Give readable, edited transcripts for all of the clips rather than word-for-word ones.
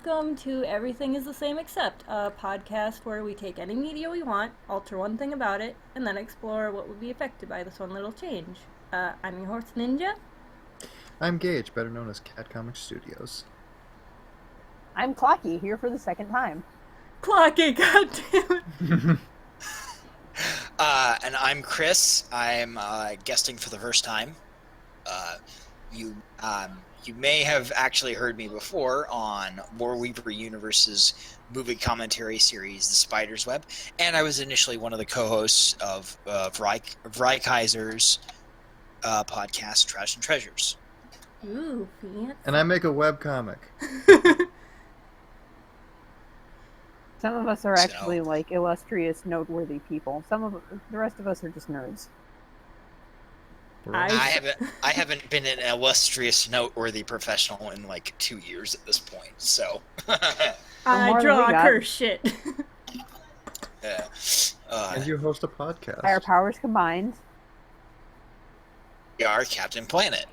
welcome to Everything is the Same Except, a podcast where we take any media we want, alter one thing about it, and then explore what would be affected by this one little change. I'm your host, Ninja. I'm Gage, better known as Cat Comic Studios. I'm Clocky, here for the second time. Clocky, goddammit! And I'm Chris. I'm guesting for the first time. You may have actually heard me before on Warweaver Universe's movie commentary series, The Spider's Web, and I was initially one of the co-hosts of Vrykaiser's podcast, Trash and Treasures. Ooh, fancy. And I make a webcomic. Some of us are actually like illustrious, noteworthy people. The rest of us are just nerds. I haven't been an illustrious, noteworthy professional in like 2 years at this point. So I draw curse shit. Yeah. And you host a podcast. Our powers combined. We are Captain Planet.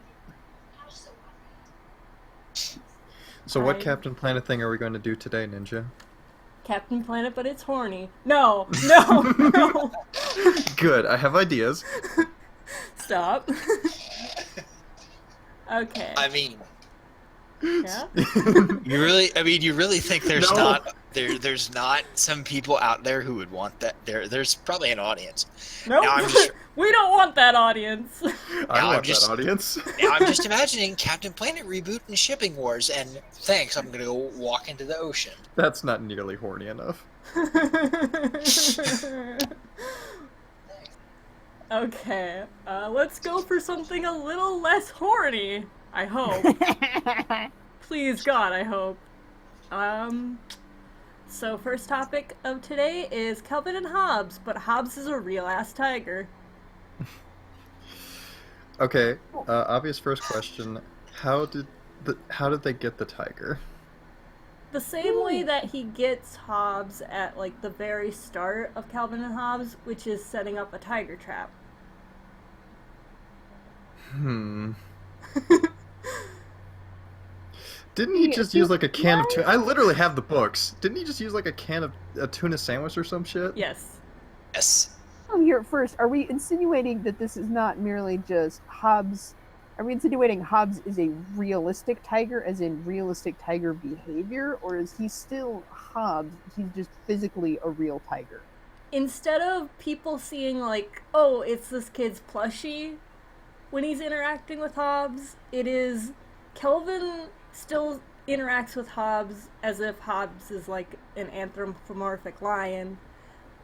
So what Captain Planet thing are we going to do today, Ninja? Captain Planet, but it's horny. No. No. Good, I have ideas. Stop. Okay. I mean, Yeah? you really think there's not some people out there who would want that? There's probably an audience. Nope. Now I'm just, We don't want that audience. I want that audience. now I'm just imagining Captain Planet reboot and shipping wars, and thanks, I'm gonna go walk into the ocean. That's not nearly horny enough. Okay, let's go for something a little less horny. I hope. Please, God, I hope. So first topic of today is Calvin and Hobbes, but Hobbes is a real-ass tiger. Okay, obvious first question. How did they get the tiger? The same way that he gets Hobbes at, like, the very start of Calvin and Hobbes, which is setting up a tiger trap. Didn't he just use like a can of tuna? I literally have the books. Didn't he just use like a can of a tuna sandwich or some shit? Yes. Yes. Oh, here first, are we insinuating that this is not merely just Hobbes? Are we insinuating Hobbes is a realistic tiger, as in realistic tiger behavior, or is he still Hobbes? He's just physically a real tiger. Instead of people seeing, like, oh, it's this kid's plushie, when he's interacting with Hobbes, it is Kelvin still interacts with Hobbes as if Hobbes is like an anthropomorphic lion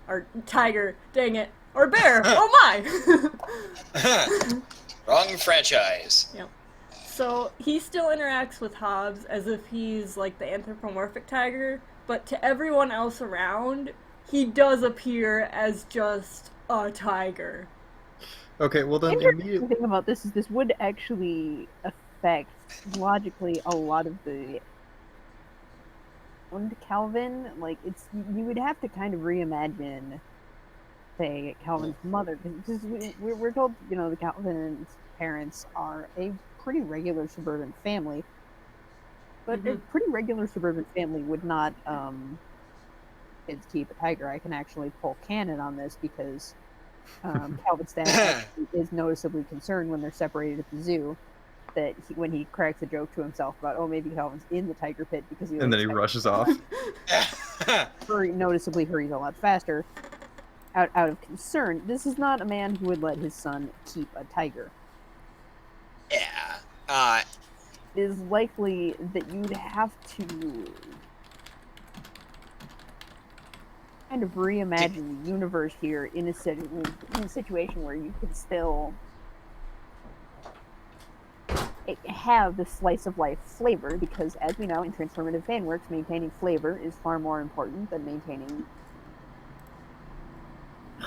or tiger, dang it, or bear. Oh my. Wrong franchise. Yep. So he still interacts with Hobbes as if he's like the anthropomorphic tiger, but to everyone else around, he does appear as just a tiger. Okay, well then The immediately. interesting thing about this is this would actually affect logically a lot of the Calvin. Like, you would have to kind of reimagine, say, Calvin's mother, because we're told, the Calvin's parents are a pretty regular suburban family, but a pretty regular suburban family would not kids keep a tiger. I can actually pull canon on this because Calvin's dad is noticeably concerned when they're separated at the zoo, that when he cracks a joke to himself about, oh, maybe Calvin's in the tiger pit because he... And then he rushes off. Noticeably hurries a lot faster out of concern. This is not a man who would let his son keep a tiger. Yeah. It is likely that you'd have to kind of reimagine the universe here in a situation where you could still have the slice of life flavor, because as we know in transformative fanworks, maintaining flavor is far more important than maintaining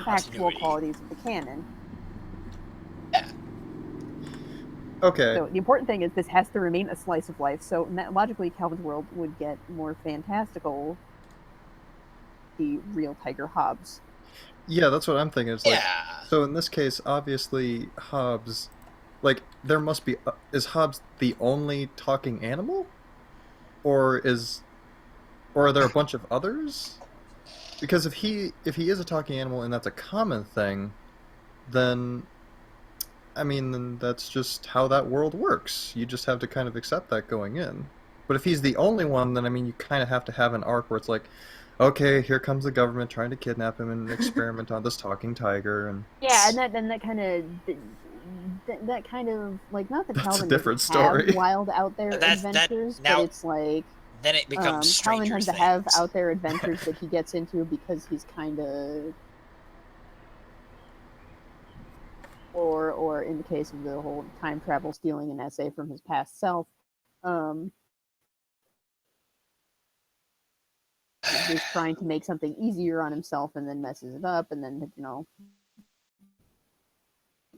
factual qualities of the canon. Yeah. Okay. So the important thing is this has to remain a slice of life, so logically Calvin's world would get more fantastical the real Tiger Hobbes. Yeah, that's what I'm thinking. It's like, Yeah. so in this case, obviously Hobbes, like, there must be, is Hobbes the only talking animal? Or is Or are there a bunch of others? Because if he is a talking animal and that's a common thing, then then that's just how that world works. You just have to kind of accept that going in. But if he's the only one, then you kind of have to have an arc where it's like, okay, here comes the government trying to kidnap him and experiment on this talking tiger, and Yeah, and that kind of like, not that that's a Calvin different doesn't story. have wild out there That adventures, now but it's like then it becomes Calvin Stranger tends to Things. have out there adventures that he gets into because he's kind of, or in the case of the whole time travel, stealing an essay from his past self, is trying to make something easier on himself and then messes it up, and then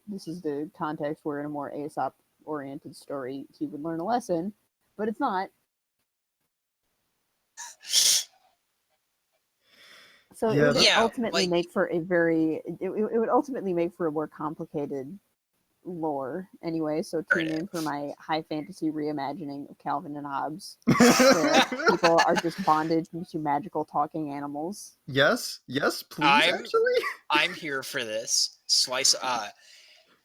this is the context where in a more Aesop oriented story he would learn a lesson, but it's not. So Yeah, it would Yeah, ultimately like make for a very it would ultimately make for a more complicated lore anyway. So tune in for my high fantasy reimagining of Calvin and Hobbes, where people are just bonded to magical talking animals. Yes, please, actually. I'm here for this. Slice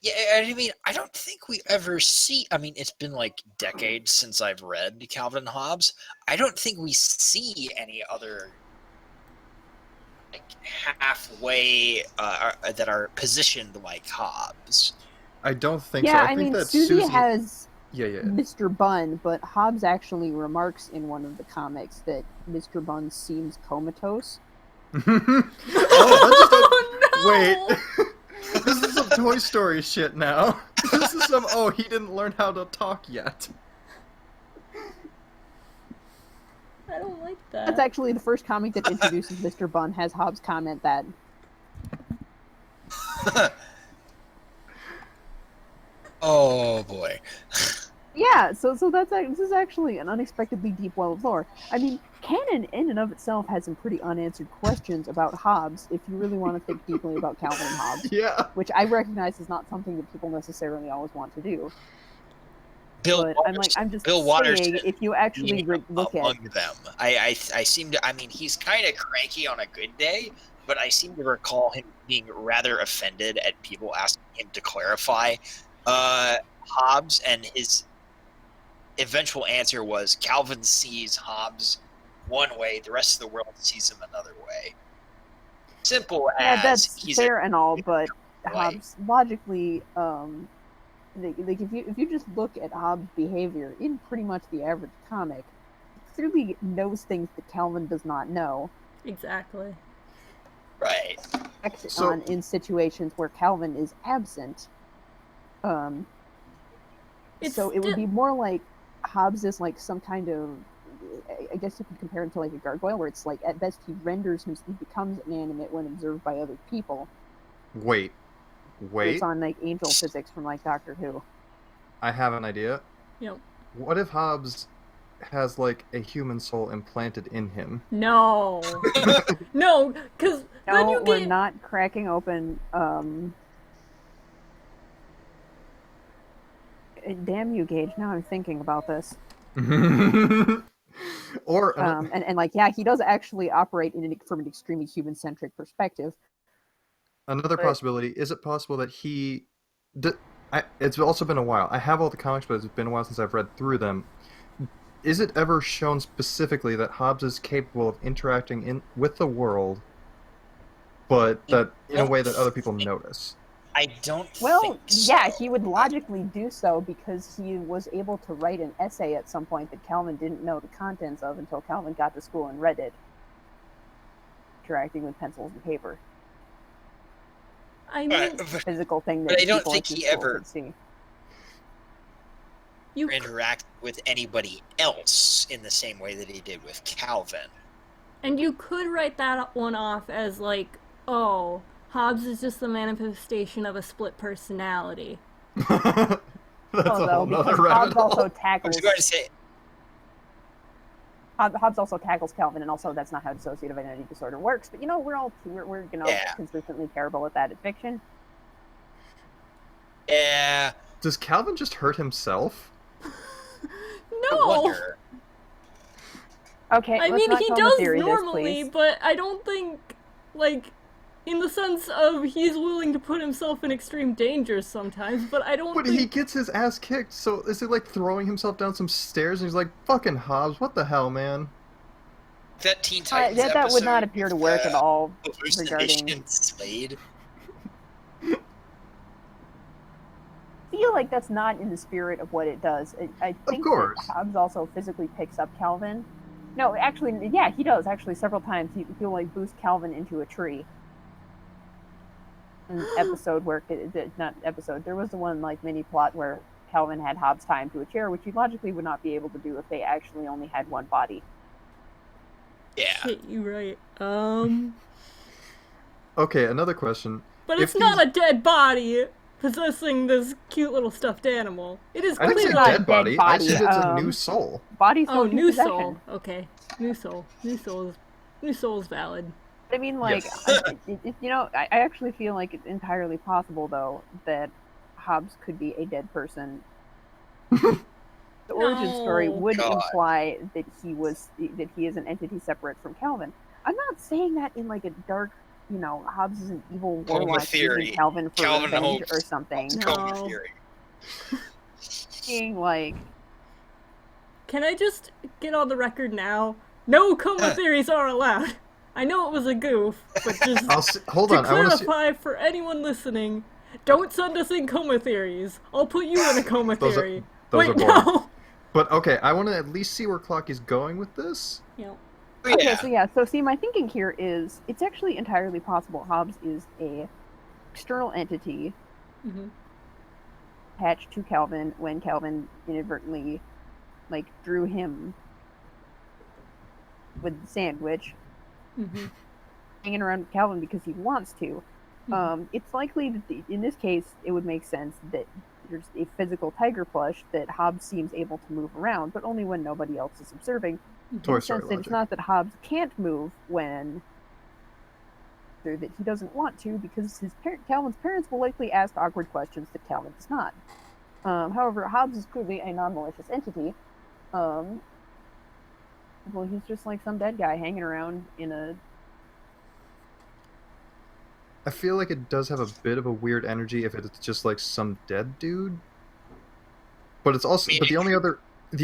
yeah, I don't think we ever see. It's been like decades since I've read Calvin and Hobbes. I don't think we see any other like halfway that are positioned like Hobbes. I don't think so. Yeah, I think that Susie Susie has Yeah. Mr. Bunn, but Hobbes actually remarks in one of the comics that Mr. Bunn seems comatose. Wait. This is some Toy Story shit now. This is some, he didn't learn how to talk yet. I don't like that. That's actually the first comic that introduces Mr. Bunn, has Hobbes comment that. Oh boy. Yeah, so this is actually an unexpectedly deep well of lore. Canon in and of itself has some pretty unanswered questions about Hobbes if you really want to think deeply about Calvin and Hobbes. Yeah. Which I recognize is not something that people necessarily always want to do. Bill But Watterson, I'm just Bill saying, Watterson if you actually look at among them, I seem to. He's kind of cranky on a good day, but I seem to recall him being rather offended at people asking him to clarify Hobbes, and his eventual answer was Calvin sees Hobbes one way, the rest of the world sees him another way. Simple as that's he's fair and all, but way. Hobbes logically, like if you just look at Hobbes' behavior in pretty much the average comic, clearly knows things that Calvin does not know. Exactly. Right. In situations where Calvin is absent. So it would be more like Hobbes is like some kind of, I guess you could compare him to like a gargoyle, where it's like at best he becomes inanimate when observed by other people. Wait. It's on like angel physics from like Doctor Who. I have an idea. Yep. What if Hobbes has like a human soul implanted in him? No. No, because we're not cracking open. Damn you, Gage. Now I'm thinking about this. Or he does actually operate from an extremely human-centric perspective. Another possibility, is it possible that it's also been a while. I have all the comics, but it's been a while since I've read through them. Is it ever shown specifically that Hobbes is capable of interacting with the world, but that in a way that other people notice? I don't think so. Yeah, he would logically do so because he was able to write an essay at some point that Calvin didn't know the contents of until Calvin got to school and read it. Interacting with pencils and paper. A physical thing that I don't think he ever could see. Interact with anybody else in the same way that he did with Calvin. And you could write that one off as like, oh, Hobbes is just the manifestation of a split personality. That's a whole nother rabbit hole. Also tackles. I was going to say. Hobbes also tackles Calvin, and also that's not how dissociative identity disorder works. But we're consistently terrible at that. It's fiction. Yeah. Does Calvin just hurt himself? No. Okay, I let's mean, not he coma does theory this, normally, please. but I don't think, like, in the sense of he's willing to put himself in extreme danger sometimes, but I don't But think... he gets his ass kicked, so is it like throwing himself down some stairs and he's like, fucking Hobbes, what the hell, man? That Teen Titans That would not episode appear to with work the at all hallucination regarding... Slade. I feel like that's not in the spirit of what it does. I think that course. Hobbes also physically picks up Calvin. No, actually, yeah, he does. Actually, several times he'll like boost Calvin into a tree. An episode where not episode. There was the one like mini plot where Calvin had Hobbes tie him to a chair, which he logically would not be able to do if they actually only had one body. Yeah. Shit, you right. Okay, another question. But If it's not these- a dead body possessing this cute little stuffed animal. It is I didn't say clearly... not a dead dead body. I said body, it's a new soul. Bodies Oh, don't do new possession. soul. Okay. New soul. New soul's valid. I mean, like, Yes. I actually feel like it's entirely possible, though, that Hobbes could be a dead person. The origin story No. would God. imply that he is an entity separate from Calvin. I'm not saying that in like a dark, Hobbes is an evil Coma warlock theory. using Calvin for Calvin revenge Hobbes. or something. No. Coma theory. Being like, Can I just get on the record now? No coma theories are allowed. I know it was a goof, but just Hold to on, I want to see. clarify for anyone listening, don't send us in coma theories. I'll put you in a coma Those are- theory. those Wait, are boring. no. But okay, I want to at least see where Clocky's going with this. Yeah. okay, so see, my thinking here is it's actually entirely possible Hobbes is a external entity Mm-hmm. attached to Calvin when Calvin inadvertently, like, drew him with the sandwich, Mm-hmm. hanging around with Calvin because he wants to. It's likely that in this case, it would make sense that there's a physical tiger plush that Hobbes seems able to move around, but only when nobody else is observing. Toy In the Story sense that it's logic. not that Hobbes can't move when that he doesn't want to, because Calvin's parents will likely ask awkward questions that Calvin does not. However, Hobbes is clearly a non-malicious entity. Well, he's just like some dead guy hanging around in a... I feel like it does have a bit of a weird energy if it's just like some dead dude. But it's also but the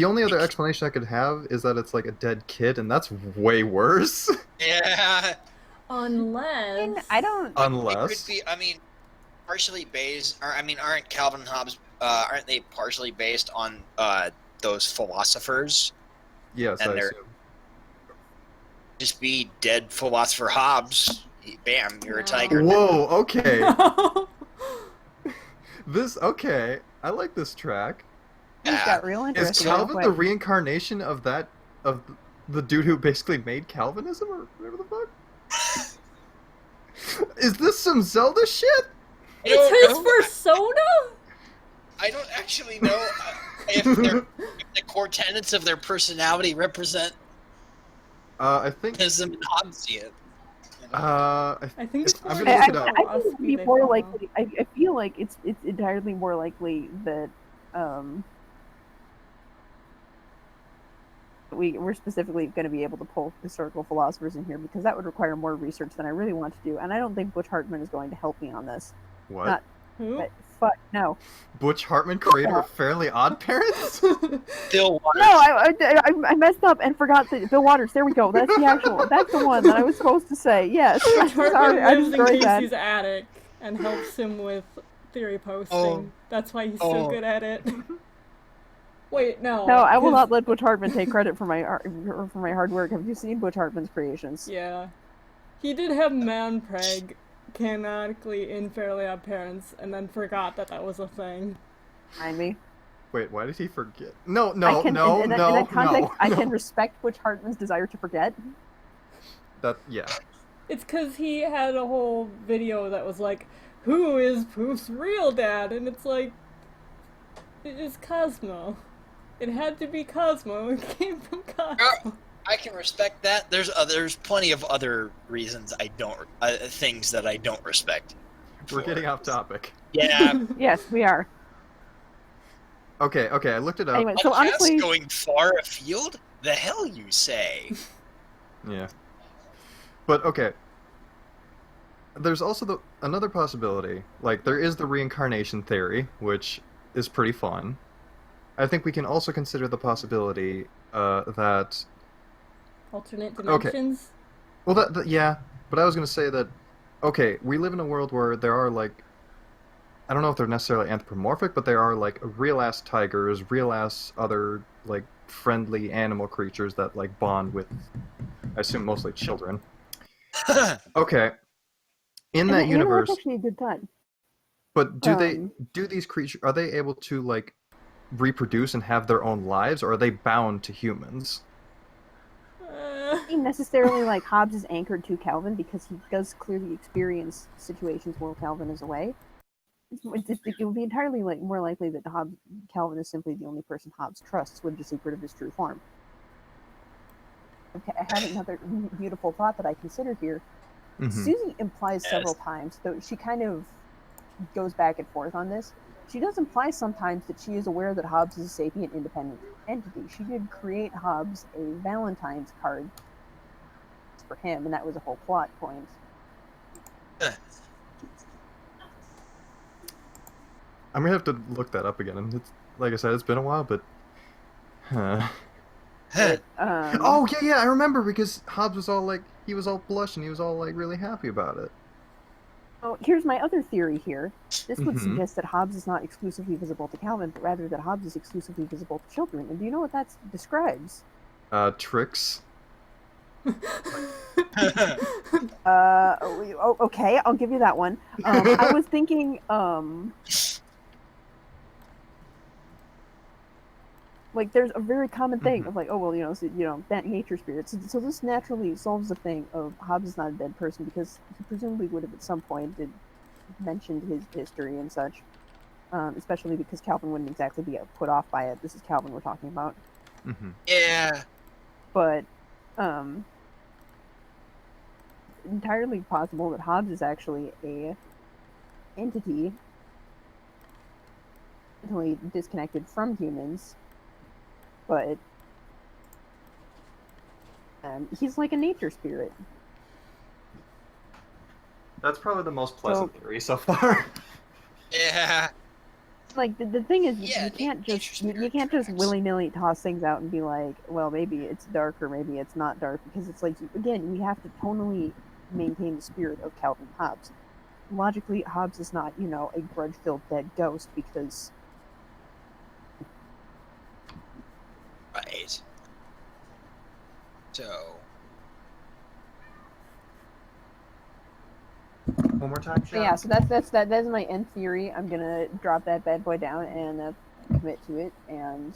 only other explanation I could have is that it's like a dead kid, and that's way worse. Yeah. Unless... I don't... It Unless could be, partially based, aren't Calvin and Hobbes, aren't they partially based on those philosophers? yes, and I they're- assume. Just be dead philosopher Hobbes. Bam, you're a No. tiger. Whoa, okay. Okay. I like this track. He's got real Is interest. Calvin the reincarnation of the dude who basically made Calvinism or whatever the fuck? Is this some Zelda shit? It's his persona? I don't actually know if the core tenets of their personality represent I think Ism and Hobbesian. I think it's I'm more gonna I, look it up. I think it would be They more follow. likely. I feel like it's entirely more likely that we're specifically going to be able to pull historical philosophers in here, because that would require more research than I really want to do, and I don't think Butch Hartman is going to help me on this. what? Not- Who? But fuck no, Butch Hartman, creator of Fairly Odd Parents? Bill Waters. no, I messed up and forgot that Bill Waters. There we go. That's the one that I was supposed to say. Yes, Hartman sorry, I lives in destroyed that. Casey's attic and helps him with theory posting. Oh. That's why he's Oh. so good at it. Wait, no. No, I will 'cause- not let Butch Hartman take credit for my hard work. Have you seen Butch Hartman's creations? Yeah. He did have Man Preg canonically in Fairly Odd Parents and then forgot that was a thing. Mind me. Wait, why did he forget? No, in that context, no. I can respect Butch Hartman's desire to forget. Yeah. It's because he had a whole video that was like, who is Poof's real dad? And it's like, it is Cosmo. It had to be Cosmo. It came from Cosmo. I can respect that. There's plenty of other reasons I don't things that I don't respect. We're for. getting off topic. Yeah. Yes, we are. Okay, I looked it up. Anyway, so Podcast honestly, going far afield. The hell you say? Yeah. But, okay. There's also another possibility. Like, there is the reincarnation theory, which is pretty fun. I think we can also consider the possibility that... Alternate dimensions? Okay. Well, yeah. But I was going to say that, okay, we live in a world where there are, like... I don't know if they're necessarily anthropomorphic, but there are, like, real-ass tigers, real-ass other, like, friendly animal creatures that, like, bond with, I assume, mostly children. Okay. In that universe... that's actually a good thought. But do these creatures, are they able to, like, reproduce and have their own lives, or are they bound to humans? Necessarily like Hobbes is anchored to Calvin because he does clearly experience situations where Calvin is away. It would be entirely more likely that Calvin is simply the only person Hobbes trusts with the secret of his true form. Okay, I have another beautiful thought that I consider here. Mm-hmm. Susie implies several times, though she kind of goes back and forth on this. She does imply sometimes that she is aware that Hobbes is a sapient independent entity. She did create Hobbes a Valentine's card for him, and that was a whole plot point. I'm gonna have to look that up again. And like I said, it's been a while, but... Oh, yeah, I remember, because Hobbes was all, like, he was all blush, and he was all, like, really happy about it. Oh, here's my other theory here. This would suggest that Hobbes is not exclusively visible to Calvin, but rather that Hobbes is exclusively visible to children. And do you know what that describes? Tricks. Okay, I'll give you that one. I was thinking, like, there's a very common thing of, like, oh, well, that nature spirits. So this naturally solves the thing of Hobbes is not a dead person, because he presumably would have at some point mentioned his history and such, especially because Calvin wouldn't exactly be put off by it. This is Calvin we're talking about. Mm-hmm. Yeah. But, entirely possible that Hobbes is actually a entity totally disconnected from humans, but he's like a nature spirit. That's probably the most pleasant theory so far. Yeah. Like the thing is, Yeah, you can't just willy-nilly toss things out and be like, well, maybe it's dark or maybe it's not dark, because it's like, again, we have to tonally maintain the spirit of Calvin Hobbes. Logically, Hobbes is not, a grudge-filled dead ghost, because Right. So. One more time, Sean. yeah. So that's my end theory. I'm gonna drop that bad boy down and commit to it and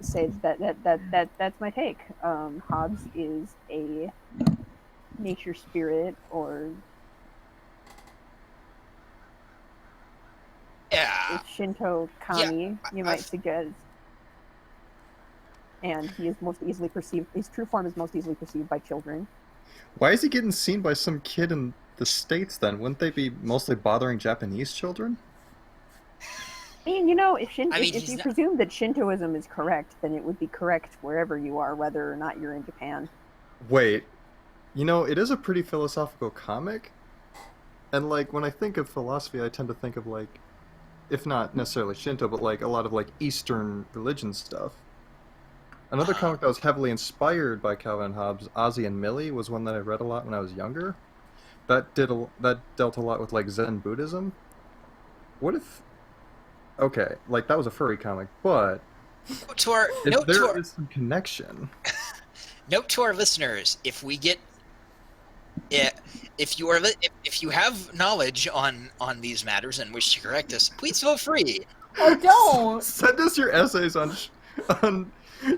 say that's my take. Hobbes is a nature spirit, or Yeah. a Shinto kami, you might suggest. And he is most easily perceived. His true form is most easily perceived by children. Why is he getting seen by some kid in the States, then? Wouldn't they be mostly bothering Japanese children? I mean, if you presume that Shintoism is correct, then it would be correct wherever you are, whether or not you're in Japan. Wait. It is a pretty philosophical comic. And, like, when I think of philosophy, I tend to think of, like, if not necessarily Shinto, but, like, a lot of, like, Eastern religion stuff. Another comic that was heavily inspired by Calvin Hobbes, Ozzy and Millie, was one that I read a lot when I was younger. That dealt a lot with, like, Zen Buddhism. What if... Okay, like, that was a furry comic, but... there is some connection. Note to our listeners: if we get, if you have knowledge on these matters and wish to correct us, please feel free. Oh, don't! Send us your essays on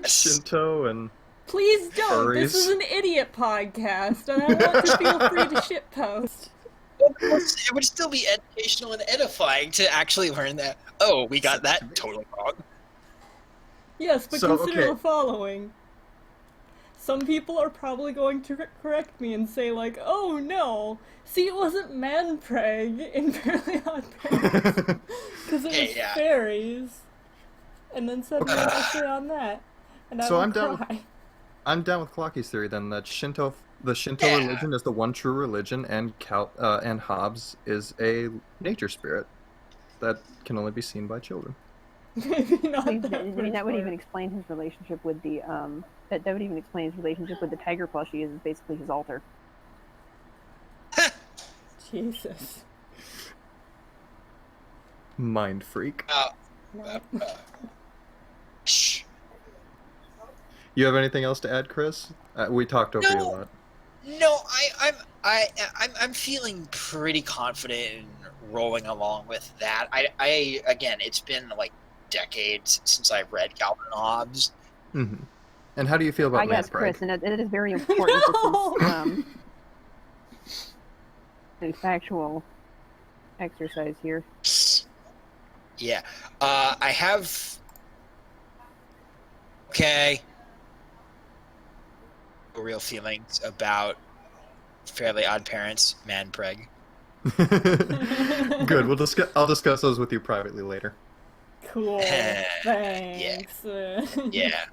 Shinto and... Please don't! furries. This is an idiot podcast, and I want to feel free to shitpost. It would still be educational and edifying to actually learn that, oh, we got that totally wrong. Yes, but consider the following. Some people are probably going to correct me and say, like, oh no, see, it wasn't man-preg in Fairly Odd Parents, because it was fairies. and then send me an essay on that. And I So will I'm down. cry. I'm down with Clocky's theory then that the Shinto Yeah. religion is the one true religion, and and Hobbes is a nature spirit that can only be seen by children. Maybe not I mean, that that would first even explain his relationship with the that would even explain his relationship with the tiger plushie. Is basically his altar. part. Jesus. Mind freak. No. Shh. You have anything else to add, Chris? We talked over you a No. lot. No, I'm feeling pretty confident in rolling along with that. I again, it's been like decades since I've read Calvin and Hobbes. Mm-hmm. And how do you feel about I guess, Manpreg? Chris, and it is very important. No! This is a factual exercise here. Yeah, I have. Okay. Real feelings about Fairly Odd Parents, Manpreg. Good. I'll discuss those with you privately later. Cool. Thanks. Yeah.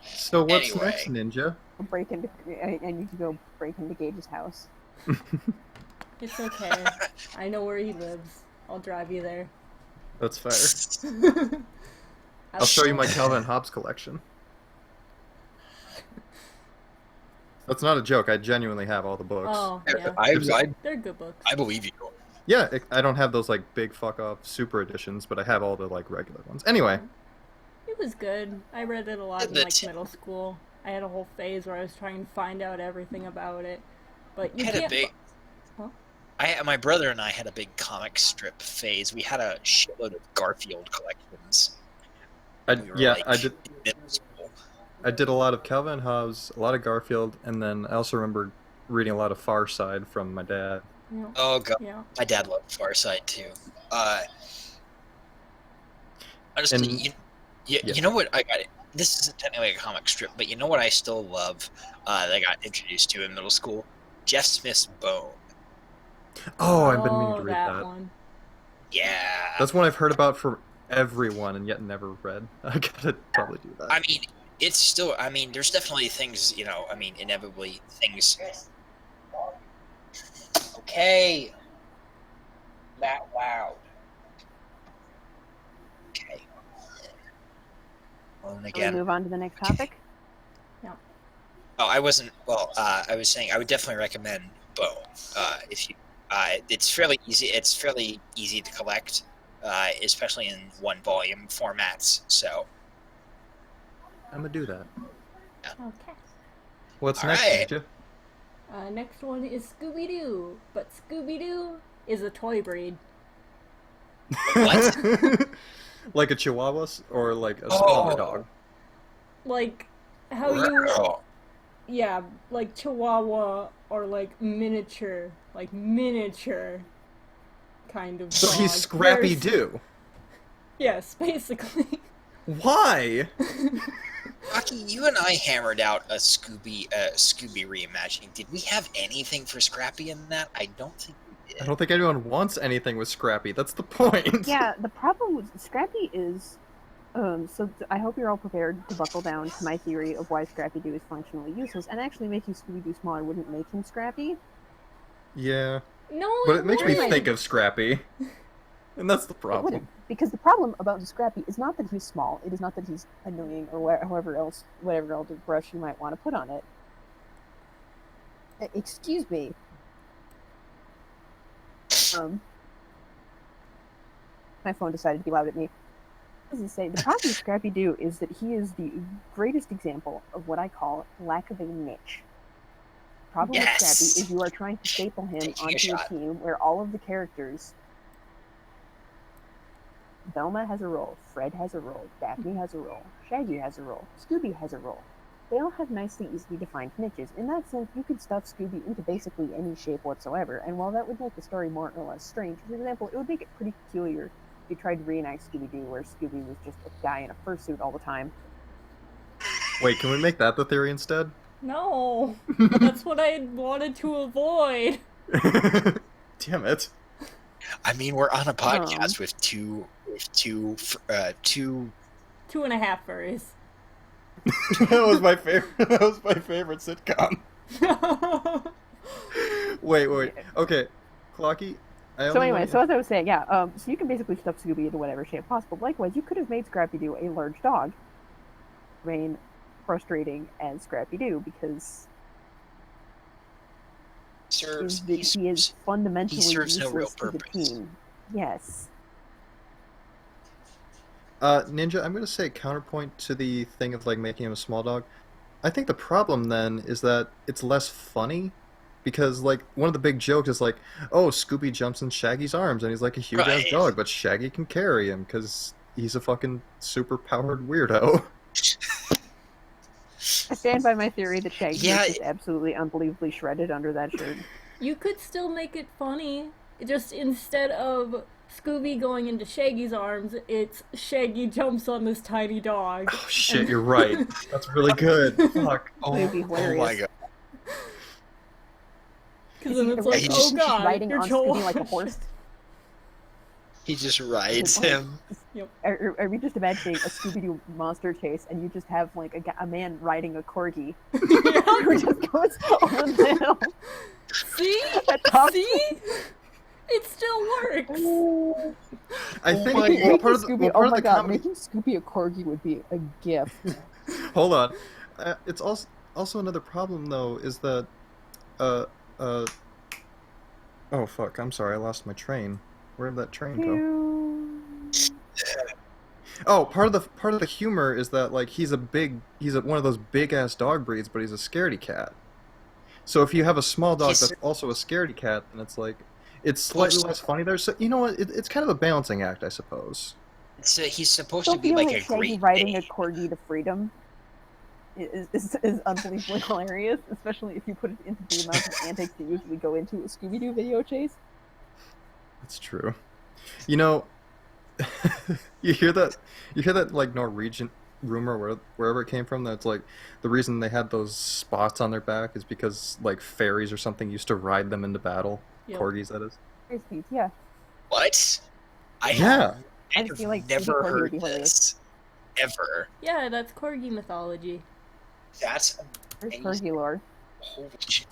So what's Anyway. next, Ninja? I need to go break into Gage's house. It's okay. I know where he lives. I'll drive you there. That's fair. I'll show you my Calvin and Hobbes collection. That's not a joke. I genuinely have all the books. Oh, yeah. They're good books. I believe you. Yeah, I don't have those like big fuck off super editions, but I have all the like regular ones. Anyway, It was good. I read it a lot in like middle school. I had a whole phase where I was trying to find out everything about it. But you I had can't. a big. My brother and I had a big comic strip phase. We had a shitload of Garfield collections. I We were, yeah like, I did. in middle school. I did a lot of Calvin and Hobbes, a lot of Garfield, and then I also remember reading a lot of Far Side from my dad. Yeah. Oh god, Yeah. my dad loved Far Side too. Honestly, you know what? This isn't technically a comic strip, but you know what I still love that I got introduced to in middle school? Jeff Smith's Bone. Oh, I've been meaning to read that. one. Yeah. That's one I've heard about from everyone and yet never read. I gotta probably do that. I mean, it's still. I mean, there's definitely things. Inevitably things. Okay. That loud. Okay. Well, and Shall we again. move on to the next topic? Oh, I wasn't. Well, I was saying I would definitely recommend Bone. If you, it's fairly easy. It's fairly easy to collect, especially in one volume formats. So. I'm gonna do that. Okay. What's All next, right. Ninja? Next one is Scooby Doo, but Scooby Doo is a toy breed. What? Like a Chihuahua or like a smaller Oh. dog? Like how you, Oh, yeah, like Chihuahua or like miniature kind of. So dog. he's Scrappy There's- Doo. Yes, basically. Why? Rocky, you and I hammered out a Scooby reimagining. Did we have anything for Scrappy in that? I don't think we I did. don't think anyone wants anything with Scrappy. That's the point. Yeah, the problem with Scrappy is, I hope you're all prepared to buckle down to my theory of why Scrappy Doo is functionally useless, and actually making Scooby Doo smaller wouldn't make him Scrappy. Yeah. No, But it makes me wouldn't. think of Scrappy. And that's the It problem. wouldn't, because the problem about Scrappy is not that he's small, it is not that he's annoying, or whatever else brush you might want to put on it. Excuse me. My phone decided to be loud at me. As I say, the problem with Scrappy Doo is that he is the greatest example of what I call lack of a niche. The problem Yes! with Scrappy is you are trying to staple him Taking a onto a shot. team where all of the characters. Velma has a role, Fred has a role, Daphne has a role, Shaggy has a role, Scooby has a role. They all have nicely, easily defined niches. In that sense, you could stuff Scooby into basically any shape whatsoever, and while that would make the story more or less strange, for example, it would make it pretty peculiar if you tried to reenact Scooby-Doo, where Scooby was just a guy in a fursuit all the time. Wait, can we make that the theory instead? No, that's what I wanted to avoid. Damn it. I mean, we're on a podcast with two 2.5 furries. That was my favorite. That was my favorite sitcom. Wait. Okay, Clocky. So anyway, so as I was saying, yeah, so you can basically stuff Scooby into whatever shape possible. Likewise, you could have made Scrappy Doo a large dog. Remain frustrating as Scrappy Doo because he is fundamentally serves useless no real to the purpose. team. Yes. Ninja, I'm gonna say counterpoint to the thing of like making him a small dog. I think the problem then is that it's less funny. Because, like, one of the big jokes is like, oh, Scooby jumps in Shaggy's arms, and he's like a huge-ass Right. dog, but Shaggy can carry him, because he's a fucking super-powered weirdo. I stand by my theory that Shaggy Yeah, is just absolutely unbelievably shredded under that shirt. You could still make it funny. Just instead of Scooby going into Shaggy's arms, it's Shaggy jumps on this tiny dog. Oh, shit, you're right. That's really good. Fuck. It'd be Oh hilarious. my god. Because then it's like, he's oh just god, riding you're on Joel. Scooby like a horse. He just rides him. Are we just imagining a Scooby-Doo monster chase, and you just have like a man riding a corgi Yeah. who just goes over the hill? See? At top See? It still works. I think my Making part of the, Scooby, well, oh part my of the god, comedy... making Scooby a corgi would be a gift. Hold on. It's also another problem, though, is that... Oh, fuck, I'm sorry, I lost my train. Where did that train go? Oh, part of the humor is that like he's one of those big ass dog breeds, but he's a scaredy cat. So if you have a small dog that's also a scaredy cat, then it's like it's slightly less funny there. So you know what? It's kind of a balancing act, I suppose. He's supposed Don't to be feel like like a Shaggy great riding a Dane. corgi to freedom is unbelievably hilarious, especially if you put it into the amount of antics that usually go into a Scooby-Doo video chase. That's true. You know, you hear that like Norwegian rumor wherever it came from, that's like the reason they had those spots on their back is because like fairies or something used to ride them into battle. Yep. Corgis, that is. Race beats, yeah. What? Yeah. I I just have feel like never Corgi would heard be hilarious. this. Ever. Yeah, that's corgi mythology. That's There's amazing. corgi lore. Holy shit.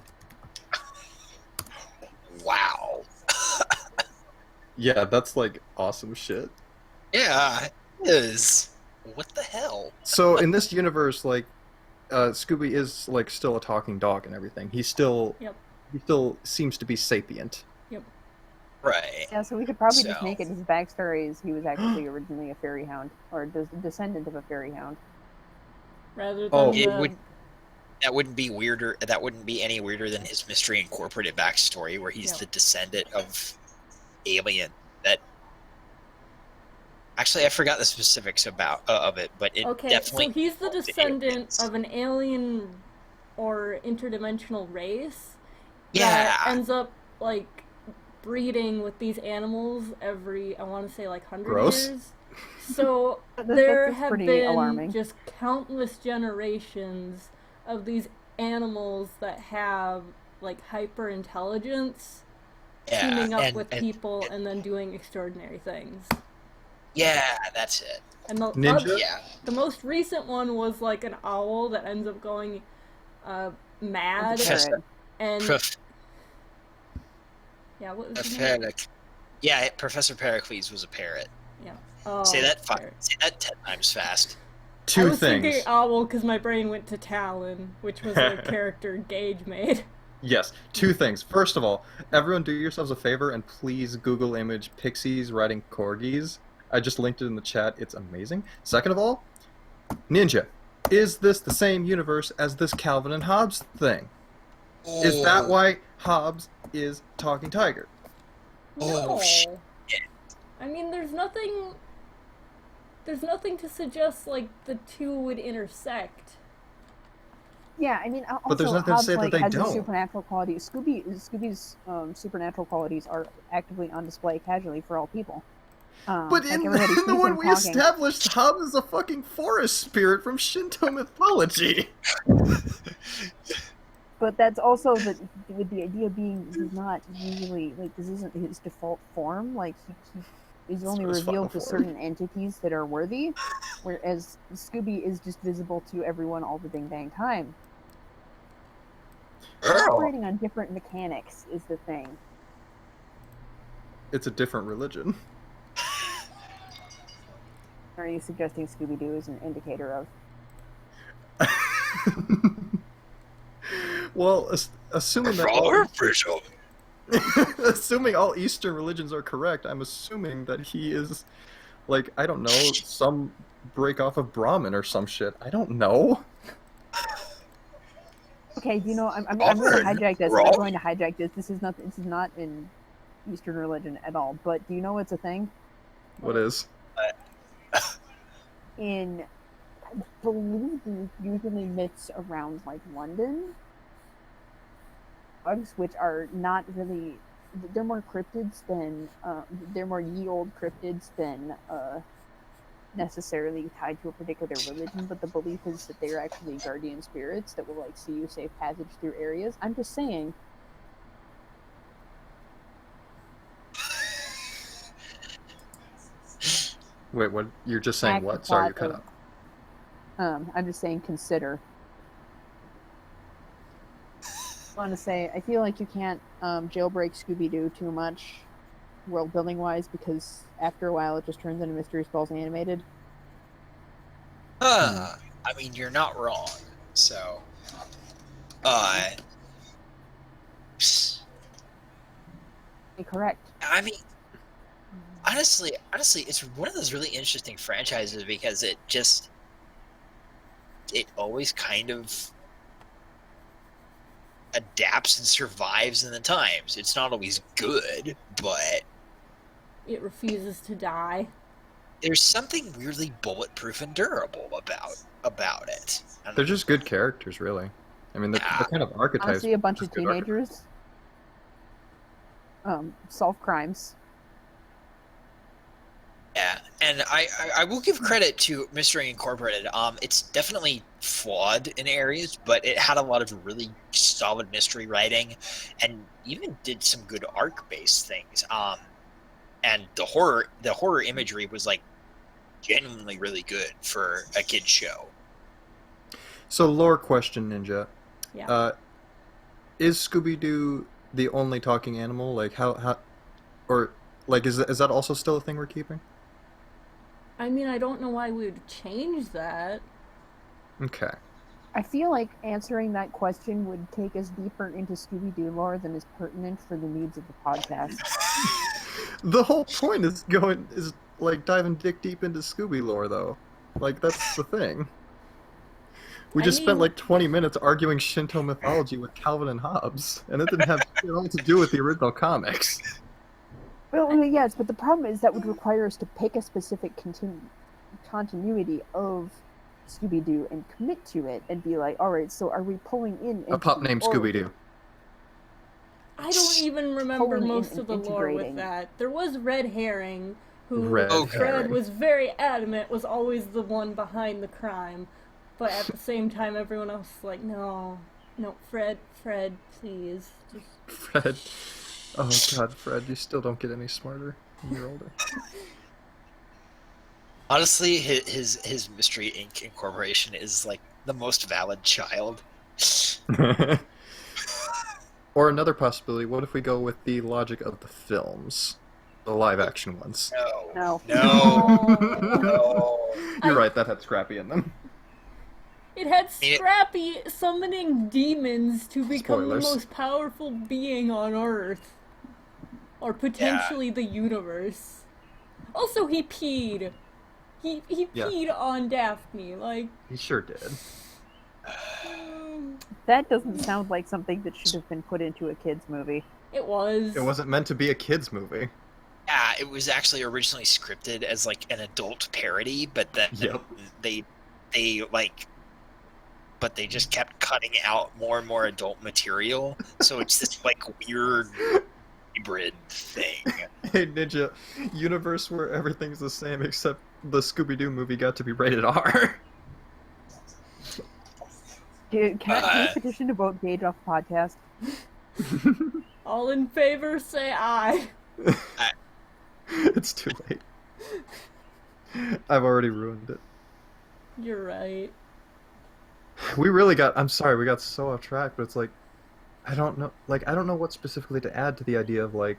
Wow. Yeah, that's like awesome shit. Yeah, it is. What the hell? So in this universe, like, Scooby is like still a talking dog and everything. He still seems to be sapient. Right. Yeah, so we could probably just So- make it his backstory is he was actually originally a fairy hound, or a descendant of a fairy hound. Rather than Oh. It would. That wouldn't be weirder. That wouldn't be any weirder than his Mystery Incorporated backstory, where he's Yeah. the descendant of alien. That actually, I forgot the specifics about of it, but it Okay, definitely. so he's the involved descendant aliens. of an alien or interdimensional race Yeah. that ends up like breeding with these animals every, I want to say, like 100 Gross. years. So That's there have pretty been alarming. just countless generations of these animals that have like hyper intelligence teaming up with people and then doing extraordinary things. Yeah, that's it. And the Ninja? Yeah. the most recent one was like an owl that ends up going mad Professor- and Prof- yeah, what was his name? Pericles. Yeah, Professor Pericles was a parrot. Yeah. Oh, Say that sorry. Say that 10 times fast. I Two was things. thinking owl because my brain went to Talon, which was a character Gage made. Yes, two things. First of all, everyone do yourselves a favor and please Google image pixies riding corgis. I just linked it in the chat. It's amazing. Second of all, Ninja, is this the same universe as this Calvin and Hobbes thing? Is that why Hobbes is talking tiger? Oh, No. shit. I mean, there's nothing to suggest like the two would intersect. Yeah, I mean, also, But there's nothing to Hobbes, say that like, they has don't. a supernatural quality. Scooby's supernatural qualities are actively on display casually for all people. But like in everybody sees the one him we talking. established, Hobbes is a fucking forest spirit from Shinto mythology. But that's also with the idea being he's not usually like this isn't his default form. Like he is only It's his revealed final to form. certain entities that are worthy. whereas Scooby is just visible to everyone all the ding dang time. Operating on different mechanics is the thing. It's a different religion. Are you suggesting Scooby Doo is an indicator of? Well, assuming that assuming all Eastern religions are correct, I'm assuming that he is, like, I don't know, some break off of Brahmin or some shit. I don't know. Okay, you know, I'm going to hijack this. I'm going to hijack this. This is not in Eastern religion at all. But do you know it's a thing? What is? In, I believe, usually myths around like London, bugs, which are not really, they're more cryptids than they're more ye old cryptids than necessarily tied to a particular religion, but the belief is that they're actually guardian spirits that will like see you safe passage through areas. I'm just saying. Wait, what? You're just saying what? Sorry, you cut out. I'm just saying consider. I want to say, I feel like you can't jailbreak Scooby-Doo too much, world building wise, because after a while it just turns into Mystery Spells Animated. I mean, you're not wrong. So, You're correct. I mean, honestly, it's one of those really interesting franchises because it always kind of adapts and survives in the times. It's not always good, but It refuses to die. there's something weirdly bulletproof and durable about it. They're just good characters, really. I mean, they're kind of archetypes. Honestly, a bunch of just good teenagers solve crimes. Yeah, and I will give credit to Mystery Incorporated. It's definitely flawed in areas, but it had a lot of really solid mystery writing, and even did some good arc-based things. And the horror imagery was like genuinely really good for a kid's show. So, lore question, Ninja. Yeah. Is Scooby-Doo the only talking animal? Like, how, or like, is that also still a thing we're keeping? I mean, I don't know why we would change that. Okay. I feel like answering that question would take us deeper into Scooby-Doo lore than is pertinent for the needs of the podcast. The whole point is like diving dick deep into Scooby lore, though. Like, that's the thing. We just spent like 20 minutes arguing Shinto mythology with Calvin and Hobbes, and it didn't have anything to do with the original comics. Well, yes, but the problem is that would require us to pick a specific continuity of Scooby-Doo and commit to it and be like, alright, so are we pulling in... A pup named Scooby-Doo. I don't even remember most of the lore with integrating. that. There was Red Herring, who Red Fred Herring. was very adamant was always the one behind the crime. But at the same time, everyone else was like, no, Fred, please. Just... Fred. Oh god, Fred, you still don't get any smarter when you're older. Honestly, his Mystery Inc. Incorporation is like the most valid child. Or another possibility, what if we go with the logic of the films? The live-action ones. No. You're right, that had Scrappy in them. It had Scrappy summoning demons to become Spoilers. the most powerful being on Earth. Or potentially the universe. Also, he peed. He peed on Daphne, like... He sure did. That doesn't sound like something that should have been put into a kid's movie. It was. It wasn't meant to be a kid's movie. Yeah, it was actually originally scripted as like an adult parody, but then they just kept cutting out more and more adult material, so it's this like weird hybrid thing. Hey Ninja, universe where everything's the same except the Scooby-Doo movie got to be rated R. Can I petition to vote Gage off the podcast? All in favor, say aye. It's too late. I've already ruined it. You're right. We really got. I'm sorry, we got so off track, but it's like, I don't know. Like, I don't know what specifically to add to the idea of like,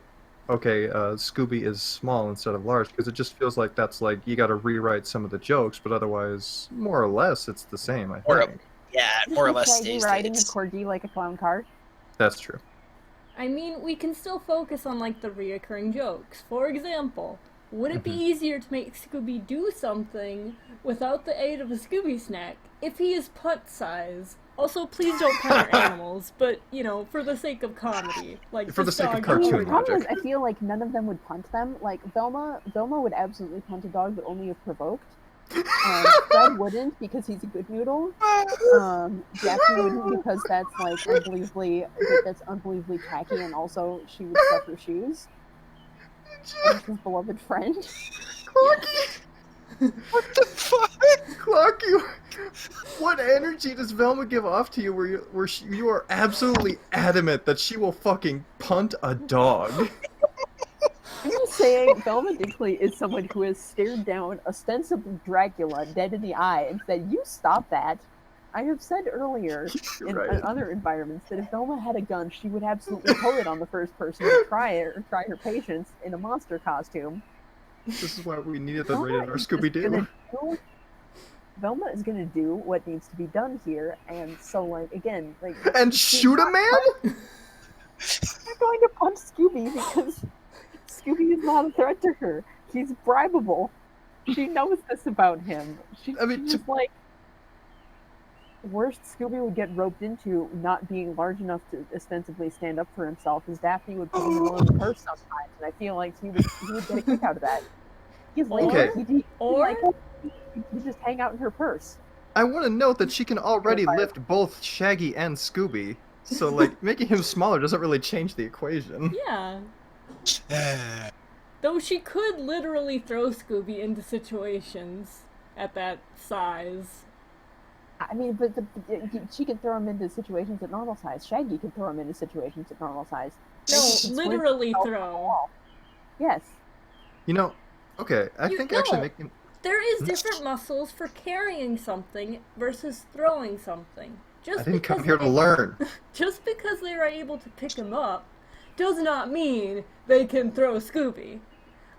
okay, Scooby is small instead of large, because it just feels like that's like you got to rewrite some of the jokes, but otherwise, more or less, it's the same. I think Yeah, Just more or with less Shaggy stays. riding a It's, corgi like a clown car. that's true. I mean, we can still focus on like the reoccurring jokes. For example, would it be Mhm. easier to make Scooby do something without the aid of a Scooby snack if he is punt size? Also, please don't punt your animals, but you know, for the sake of comedy, like For the this sake of dog cartoon The already- problem is, logic. I feel like none of them would punt them. Like Velma would absolutely punt a dog, but only if provoked. Fred wouldn't because he's a good noodle. Daphne wouldn't because that's like that's unbelievably tacky, and also she would stuff her shoes. And his beloved friend. Clocky, what the fuck? Clocky, what energy does Velma give off to you where you are absolutely adamant that she will fucking punt a dog? I'm just saying, Velma Dinkley is someone who has stared down ostensibly Dracula dead in the eye and said, "You stop that." I have said earlier in Right. other environments that if Velma had a gun, she would absolutely pull it on the first person to try her patience in a monster costume. This is why we needed the Velma rated R is Scooby just gonna Doo. Velma is gonna do what needs to be done here, and so like again, like And she's shoot a not man? going to punch Scooby because Scooby is not a threat to her. He's bribable. She knows this about him. She's just like, worst Scooby would get roped into not being large enough to ostensibly stand up for himself, as Daphne would put him in the middle of the purse sometimes, and I feel like he would get a kick out of that. He's lazy. Okay. He just hang out in her purse. I want to note that she can already lift both Shaggy and Scooby, so like making him smaller doesn't really change the equation. Yeah. Though she could literally throw Scooby into situations at that size. I mean, but she could throw him into situations at normal size. Shaggy could throw him into situations at normal size. No, literally throw. Yes. You know, okay, I think actually making... There is different muscles for carrying something versus throwing something. I didn't come here to learn. Just because they are able to pick him up does not mean they can throw Scooby.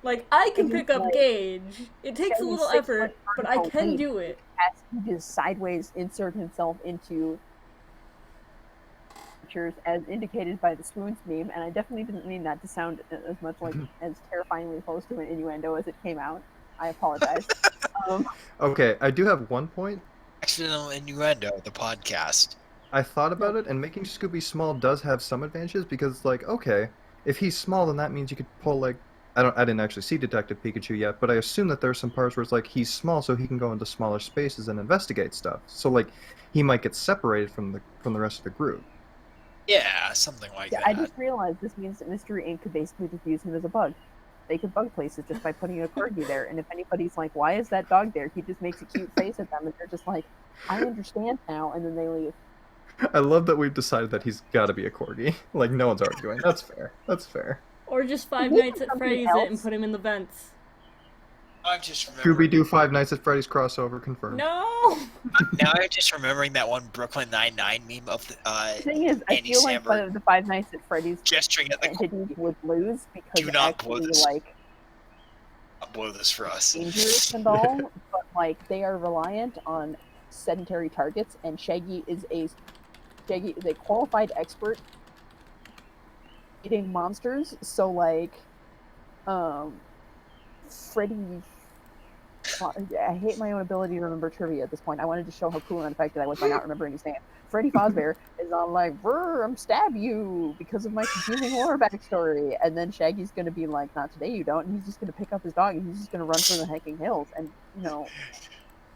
Like, I can pick up Gage. It takes a little effort, but I can do it. Has to just sideways insert himself into pictures as indicated by the swoons meme, and I definitely didn't mean that to sound as much like as terrifyingly close to an innuendo as it came out. I apologize. Okay, I do have one point. Accidental innuendo, the podcast. I thought about it, and making Scooby small does have some advantages, because, like, okay, if he's small, then that means you could pull, like, I didn't actually see Detective Pikachu yet, but I assume that there's some parts where it's like he's small, so he can go into smaller spaces and investigate stuff. So, like, he might get separated from the rest of the group. Yeah, something like that. I just realized this means that Mystery Inc. could basically just use him as a bug. They could bug places just by putting a corgi there, and if anybody's like, "Why is that dog there?" he just makes a cute face at them, and they're just like, "I understand now," and then they leave. I love that we've decided that he's got to be a corgi. Like, no one's arguing. That's fair. That's fair. Or just Five Nights at Freddy's it and put him in the vents. I'm just remembering. Scooby-Doo 5 Nights at Freddy's crossover confirmed. No! Now I'm just remembering that one Brooklyn Nine-Nine meme of the The thing is, I Andy feel like Samberg the Five Nights at Freddy's gesturing at the entities would lose because Do not blow actually, this. like, blow this for us. dangerous and all, but like they are reliant on sedentary targets, and Shaggy is a qualified expert eating monsters. So like, Freddy. I hate my own ability to remember trivia at this point. I wanted to show how cool and unaffected I was by not remembering his name. Freddy Fazbear is on like, "Brr, I'm stab you" because of my confusing lore backstory, and then Shaggy's gonna be like, "Not today, you don't," and he's just gonna pick up his dog and he's just gonna run for the hecking hills, and you know,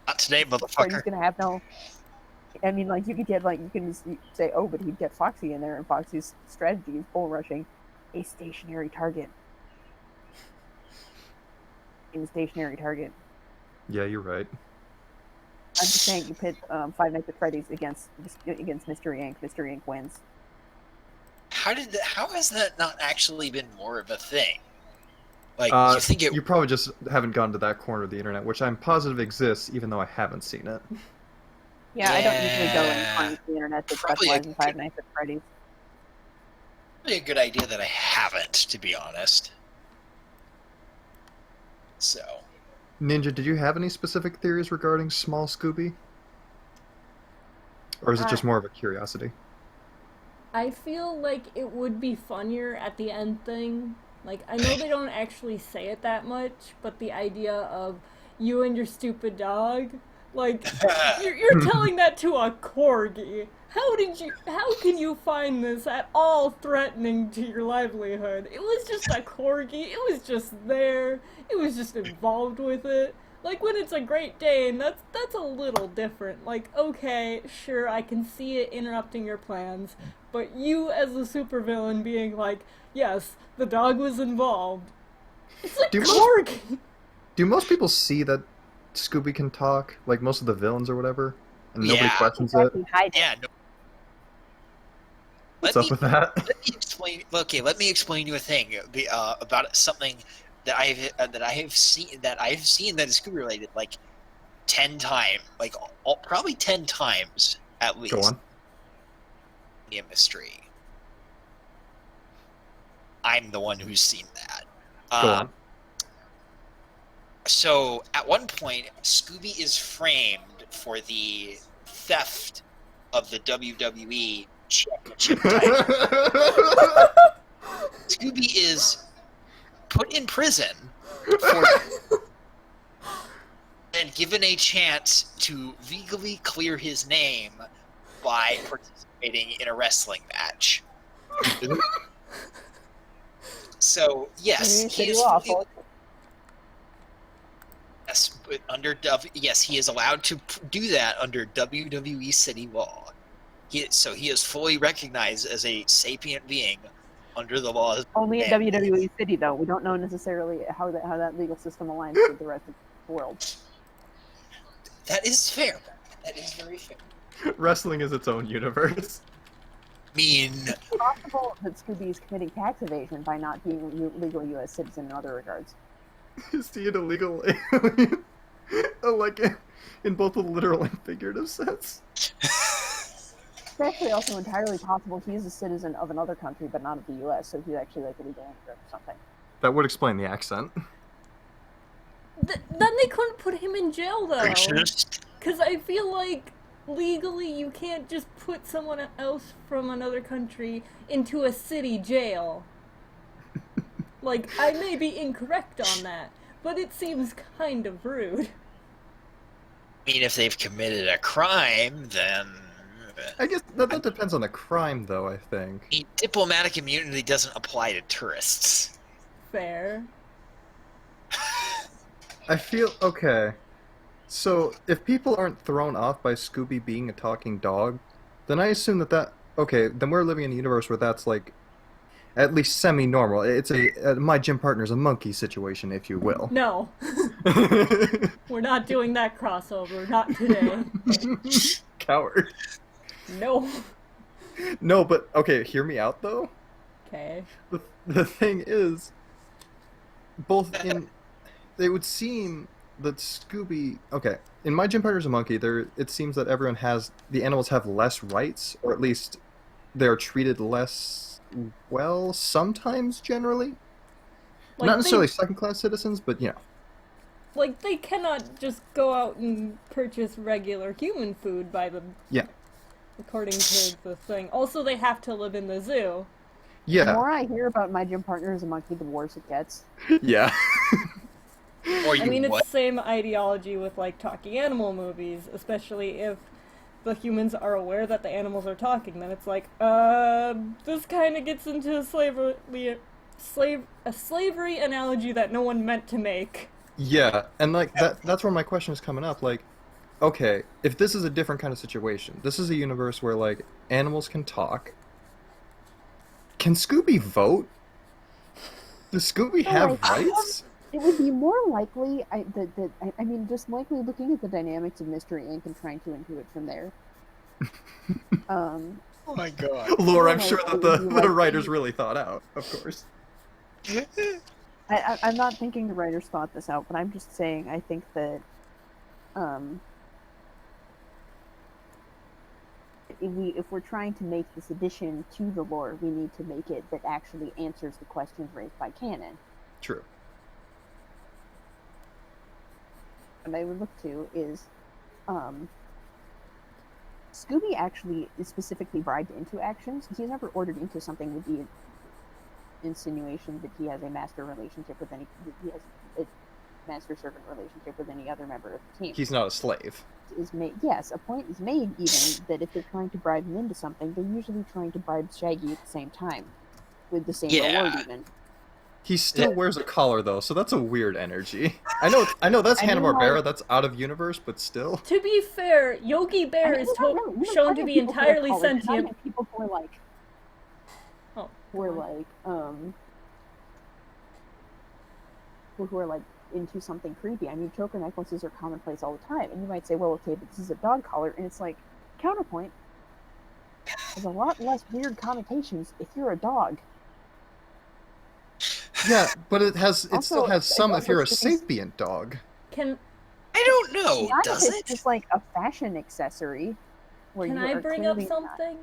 Not today, Freddy's motherfucker. gonna have no. I mean, like you could get like you can just say, "Oh, but he'd get Foxy in there," and Foxy's strategy is bull rushing a stationary target. In a stationary target. Yeah, you're right. I'm just saying, you pit Five Nights at Freddy's against Mystery Inc. Mystery Inc. wins. How has that not actually been more of a thing? Like, you think it? You probably just haven't gone to that corner of the internet, which I'm positive exists, even though I haven't seen it. Yeah, I don't usually go and Yeah. find the internet that Probably specializes in Five Nights at Freddy's. Probably a good idea that I haven't, to be honest. So, Ninja, did you have any specific theories regarding Small Scooby? Or is it just more of a curiosity? I feel like it would be funnier at the end thing. Like, I know they don't actually say it that much, but the idea of you and your stupid dog, like, you're telling that to a corgi. How can you find this at all threatening to your livelihood? It was just a corgi, it was just there, it was just involved with it. Like, when it's a Great Dane, that's a little different. Like, okay, sure, I can see it interrupting your plans, but you as a supervillain being like, yes, the dog was involved. It's a corgi! Do most people see that Scooby can talk? Like, most of the villains or whatever? And nobody questions it? yeah. No. What's up with that? Let me explain. Okay, let me explain you a thing about something that I have seen that is Scooby related like 10 times, like probably 10 times at least. Go on. A mystery. I'm the one who's seen that. Go on. So at one point, Scooby is framed for the theft of the WWE Championship title. Scooby is put in prison for and given a chance to legally clear his name by participating in a wrestling match. So yes, he is fully, yes, but yes, he is allowed to do that under WWE city law. He is fully recognized as a sapient being under the laws. Only in WWE City, though. We don't know necessarily how that legal system aligns with the rest of the world. That is fair. That is very fair. Wrestling is its own universe. It's possible that Scooby is committing tax evasion by not being a legal U.S. citizen in other regards. Is he an illegal alien? Like, in both the literal and figurative sense? It's actually also entirely possible he is a citizen of another country, but not of the U.S., so he's actually like a legal immigrant or something. That would explain the accent. Then they couldn't put him in jail, though. Because I feel like legally you can't just put someone else from another country into a city jail. Like, I may be incorrect on that, but it seems kind of rude. I mean, if they've committed a crime, then... I guess that depends on the crime, though, I think. Diplomatic immunity doesn't apply to tourists. Fair. I feel... Okay. So, if people aren't thrown off by Scooby being a talking dog, then I assume that... Okay, then we're living in a universe where that's, like, at least semi-normal. It's my gym partner's a monkey situation, if you will. No. We're not doing that crossover. Not today. Coward. No. No, but, okay, hear me out, though. Okay. The thing is, it would seem that Scooby... Okay, in My Gym Partner's a Monkey, it seems that the animals have less rights, or at least they're treated less well, sometimes, generally. Like Not necessarily second-class citizens, but, you know. Like, they cannot just go out and purchase regular human food by them. Yeah. According to the thing. Also, they have to live in the zoo. Yeah. The more I hear about My Gym Partner is a Monkey, the worse it gets. Yeah. I mean, it's the same ideology with, like, talking animal movies, especially if the humans are aware that the animals are talking. Then it's like, this kind of gets into a slavery analogy that no one meant to make. Yeah, and, like, that's where my question is coming up, like, okay, if this is a different kind of situation, this is a universe where, like, animals can talk. Can Scooby vote? Does Scooby have rights? It would be more likely, I mean, just likely looking at the dynamics of Mystery Inc. and trying to intuit from there. Oh my god. Lore, I'm sure that the writers really thought out, of course. I'm not thinking the writers thought this out, but I'm just saying I think that if we're trying to make this addition to the lore, we need to make it that actually answers the questions raised by canon. True. What I would look to is Scooby actually is specifically bribed into actions. He's never ordered into something with the insinuation that he has a master relationship with he has a master-servant relationship with any other member of the team. He's not a slave. Yes, a point is made even that if they're trying to bribe him into something, they're usually trying to bribe Shaggy at the same time, with the same reward even. He still wears a collar though, so that's a weird energy. I know that's Hanna-Barbera, that's out of universe, but still. To be fair, Yogi Bear is shown to be entirely sentient. People who are like, who are like into something creepy. I mean, choker necklaces are commonplace all the time, and you might say, well, okay, but this is a dog collar, and it's like, counterpoint, there's a lot less weird connotations if you're a dog. Yeah, but it still has some if you're a sapient dog. I don't know, does it? It's just like a fashion accessory. Can I bring up something?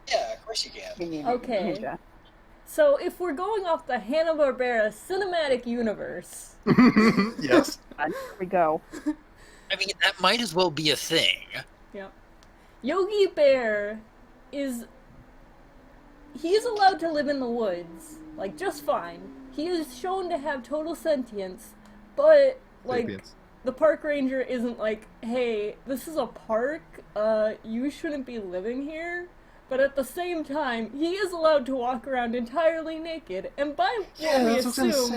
Yeah, of course you can. Okay. Ninja. So if we're going off the Hanna-Barbera cinematic universe... Yes. Here we go. I mean, that might as well be a thing. Yeah. Yogi Bear he's allowed to live in the woods, like, just fine. He is shown to have total sentience, but, like, Sapiens. The park ranger isn't like, hey, this is a park, you shouldn't be living here. But at the same time, he is allowed to walk around entirely naked, and by what we assume,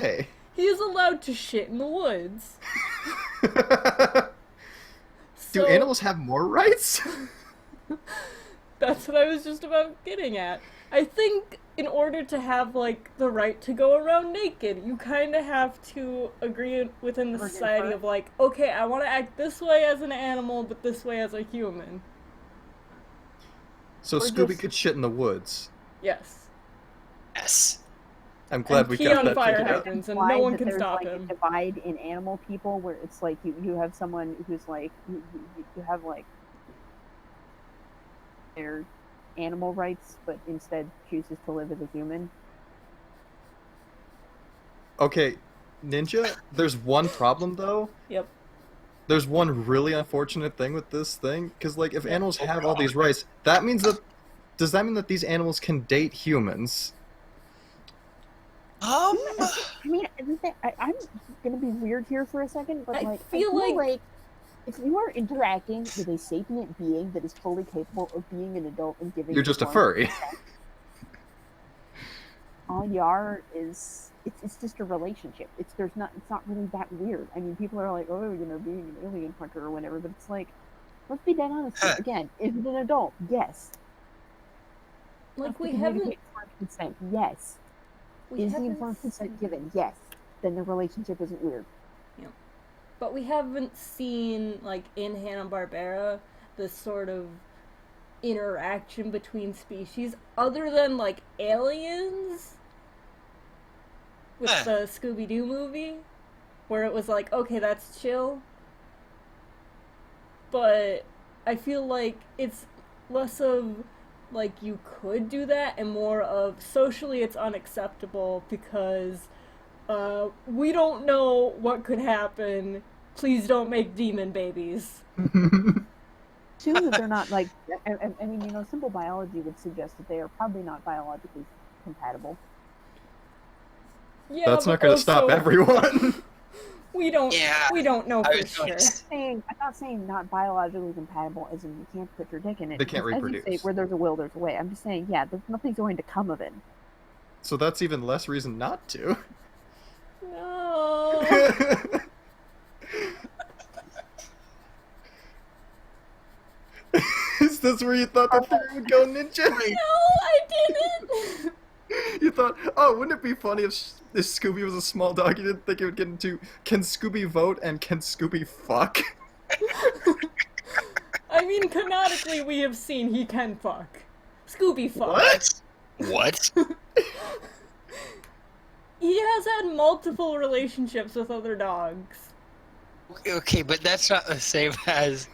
he is allowed to shit in the woods. Do animals have more rights? That's what I was just about getting at. I think in order to have, like, the right to go around naked, you kind of have to agree within the society of, like, okay, I want to act this way as an animal, but this way as a human. So Scooby could shit in the woods. Yes. Yes. I'm glad we got that fire figured out. hydrants, and no one can stop him. There's, like, a divide in animal people where it's like you have someone who's like you have like their animal rights, but instead chooses to live as a human. Okay, Ninja. There's one problem though. Yep. There's one really unfortunate thing with this thing, because, like, if animals have all these rights, that means that... Does that mean that these animals can date humans? I mean, I'm gonna be weird here for a second, but, I feel like if you are interacting with a sapient being that is fully capable of being an adult and giving... You're just a furry. All you are is... It's just a relationship. It's not really that weird. I mean, people are like, oh, being an alien hunter or whatever, but it's like, let's be dead honest. Again, is it an adult? Yes. Like, we haven't... Informed consent? Yes. Is the informed consent given? Yes. Then the relationship isn't weird. Yeah. But we haven't seen, like, in Hanna-Barbera, this sort of interaction between species, other than, like, aliens... with the Scooby Doo movie, where it was like, okay, that's chill. But I feel like it's less of, like, you could do that, and more of, socially it's unacceptable because we don't know what could happen. Please don't make demon babies. Two, that they're not, like, I mean, simple biology would suggest that they are probably not biologically compatible. Yeah, that's not going to stop everyone. We don't know for sure. I'm not saying not biologically compatible as in you can't put your dick in it. They can't reproduce. As you say, where there's a will, there's a way. I'm just saying, yeah, there's nothing going to come of it. So that's even less reason not to. No. Is this where you thought the theory would go, Ninja? No, I didn't. You thought, oh, wouldn't it be funny if Scooby was a small dog? You didn't think it would get into, can Scooby vote and can Scooby fuck? I mean, canonically, we have seen he can fuck. Scooby fuck. What? He has had multiple relationships with other dogs. Okay, but that's not the same as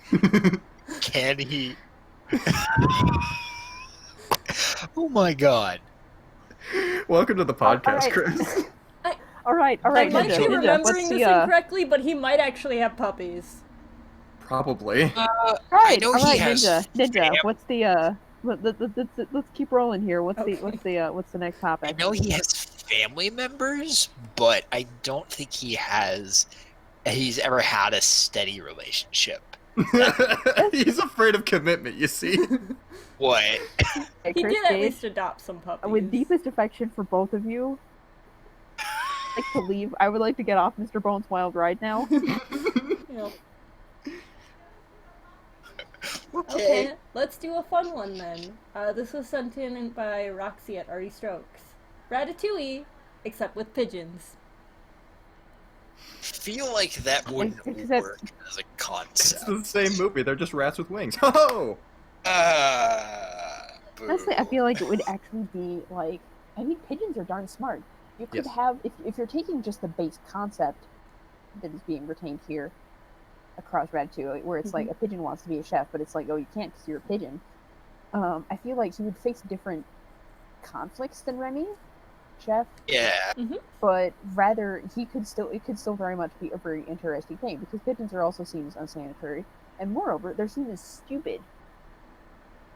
can he? Oh my god! Welcome to the podcast, right. Chris. All right, I might be Ninja, remembering what's this the, incorrectly, but he might actually have puppies. Probably. I Right, know all right, he has. Ninja. What's the let's keep rolling here. What's Okay. the next I topic? know he has family members, but I don't think he's ever had a steady relationship. He's afraid of commitment, you see. What? Hey, He Chris did at Gage, least adopt some puppies. with deepest affection for both of you, I'd like to leave. I would like to get off Mr. Bones' wild ride now. Yep. Okay. Okay, let's do a fun one then. This was sent in by Roxy at RE Strokes. Ratatouille, except with pigeons. Feel like that wouldn't Except- work as a It's concept. the same movie. They're just rats with wings. Oh! Honestly, I feel like it would actually be like, I mean, pigeons are darn smart. You could Yes. have, if you're taking just the base concept that is being retained here across Ratatouille, where it's like a pigeon wants to be a chef, but it's like, oh, you can't because you're a pigeon. I feel like he would face different conflicts than Remy, chef, Yeah. but rather it could still very much be a very interesting thing because pigeons are also seen as unsanitary, and moreover, they're seen as stupid.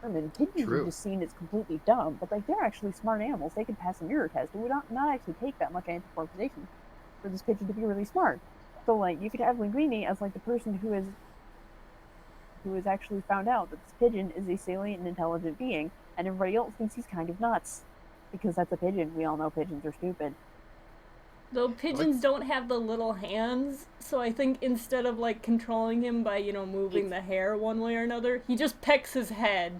I mean, pigeons True. are just seen as completely dumb, but like they're actually smart animals. They can pass a mirror test. It would not actually take that much anthropomorphization for this pigeon to be really smart. So like you could have Linguini as like the person who has actually found out that this pigeon is a salient and intelligent being, and everybody else thinks he's kind of nuts because that's a pigeon. We all know pigeons are stupid. Though pigeons don't have the little hands, so I think instead of like controlling him by, moving the hair one way or another, he just pecks his head.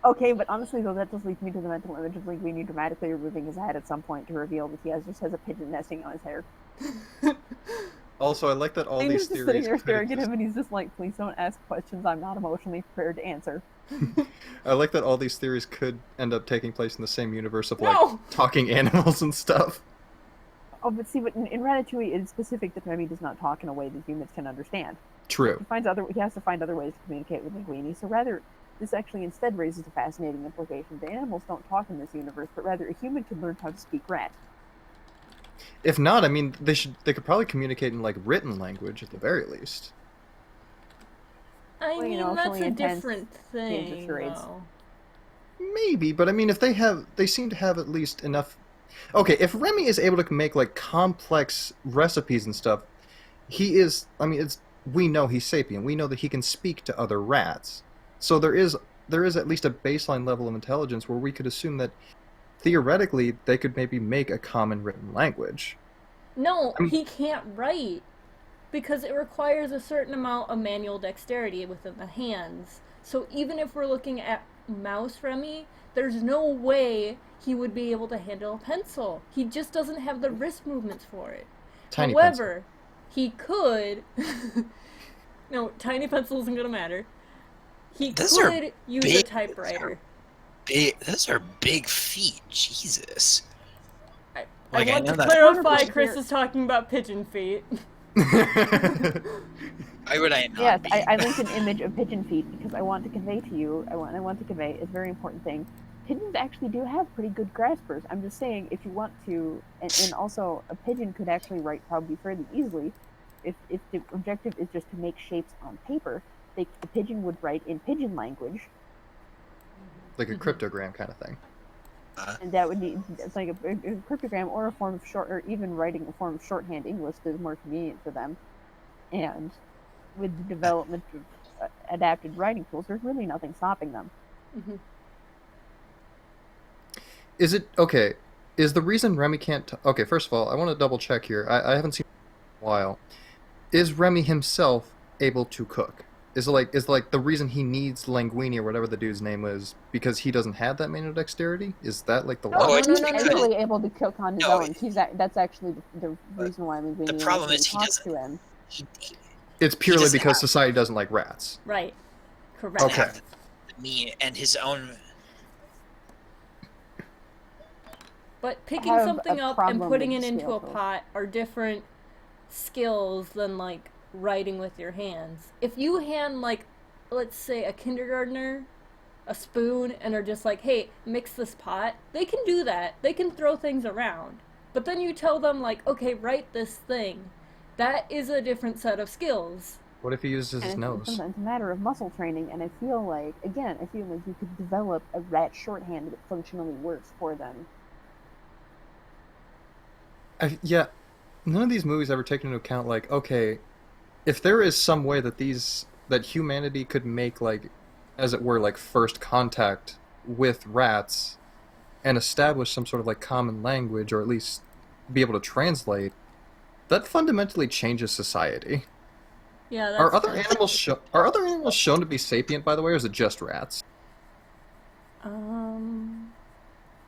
Okay, but honestly though, that just leads me to the mental image of Linguini dramatically removing his head at some point to reveal that he just has a pigeon nesting on his hair. Also, I like that all And these he's just theories sitting there could staring at exist. him, and he's just like, "Please don't ask questions I'm not emotionally prepared to answer." I like that all these theories could end up taking place in the same universe of No! like talking animals and stuff. Oh, but see, but in Ratatouille, it's specific that Remy does not talk in a way that humans can understand. True. He has to find other ways to communicate with Linguini. So rather, this actually instead raises a fascinating implication. The animals don't talk in this universe, but rather a human can learn how to speak rat. If not, I mean, they could probably communicate in like written language at the very least. I Well, you mean, know, that's fully a intense different games of thing, charades. though. Maybe, but I mean, if they seem to have at least enough. Okay, if Remy is able to make like complex recipes and stuff, he is. I mean, we know he's sapient. We know that he can speak to other rats. So there is at least a baseline level of intelligence where we could assume that theoretically they could maybe make a common written language. No, I mean- he can't write because it requires a certain amount of manual dexterity within the hands. So even if we're looking at Mouse Remy, there's no way he would be able to handle a pencil. He just doesn't have the wrist movements for it. Tiny However, he could. No, tiny pencil isn't gonna matter. He Those are could use a big- typewriter. Those are big feet. Jesus. I Like, I want know to that- clarify, 100% Chris here. is talking about pigeon feet. pencil. Why would I not Yes, be? I linked an image of pigeon feet because I want to convey to you. I want to convey a very important thing. Pigeons actually do have pretty good graspers. I'm just saying, if you want to, and also a pigeon could actually write probably fairly easily. If the objective is just to make shapes on paper, the pigeon would write in pigeon language, Like a cryptogram kind of thing. and that would be it's like a cryptogram or a form of short, or even writing a form of shorthand English that is more convenient for them. And with the development of adapted writing tools, there's really nothing stopping them. Is it okay? Is the reason Remy can't? Okay, first of all, I want to double check here. I haven't seen it in a while. Is Remy himself able to cook? Is the reason he needs Linguini or whatever the dude's name is because he doesn't have that manual dexterity? Is that like the No, logic? it's He's because- actually able to cook on his No, own. That's actually the reason why Linguini the problem actually is he talks doesn't- to him. It's purely doesn't because have- society doesn't like rats. Right. Correct. Okay. Me and his own. But picking have something a up and problem putting with it into a scales. pot are different skills than, like, writing with your hands. If you hand, like, let's say a kindergartner a spoon and are just like, hey, mix this pot, they can do that. They can throw things around. But then you tell them, like, okay, write this thing. That is a different set of skills. What if he uses his And nose? it's a matter of muscle training, and I feel like you could develop a rat shorthand that functionally works for them. Yeah, none of these movies ever take into account, like, okay, if there is some way that humanity could make, like, as it were, like, first contact with rats and establish some sort of, like, common language, or at least be able to translate, that fundamentally changes society. Yeah, Are that's other true. animals shown to be sapient, by the way, or is it just rats?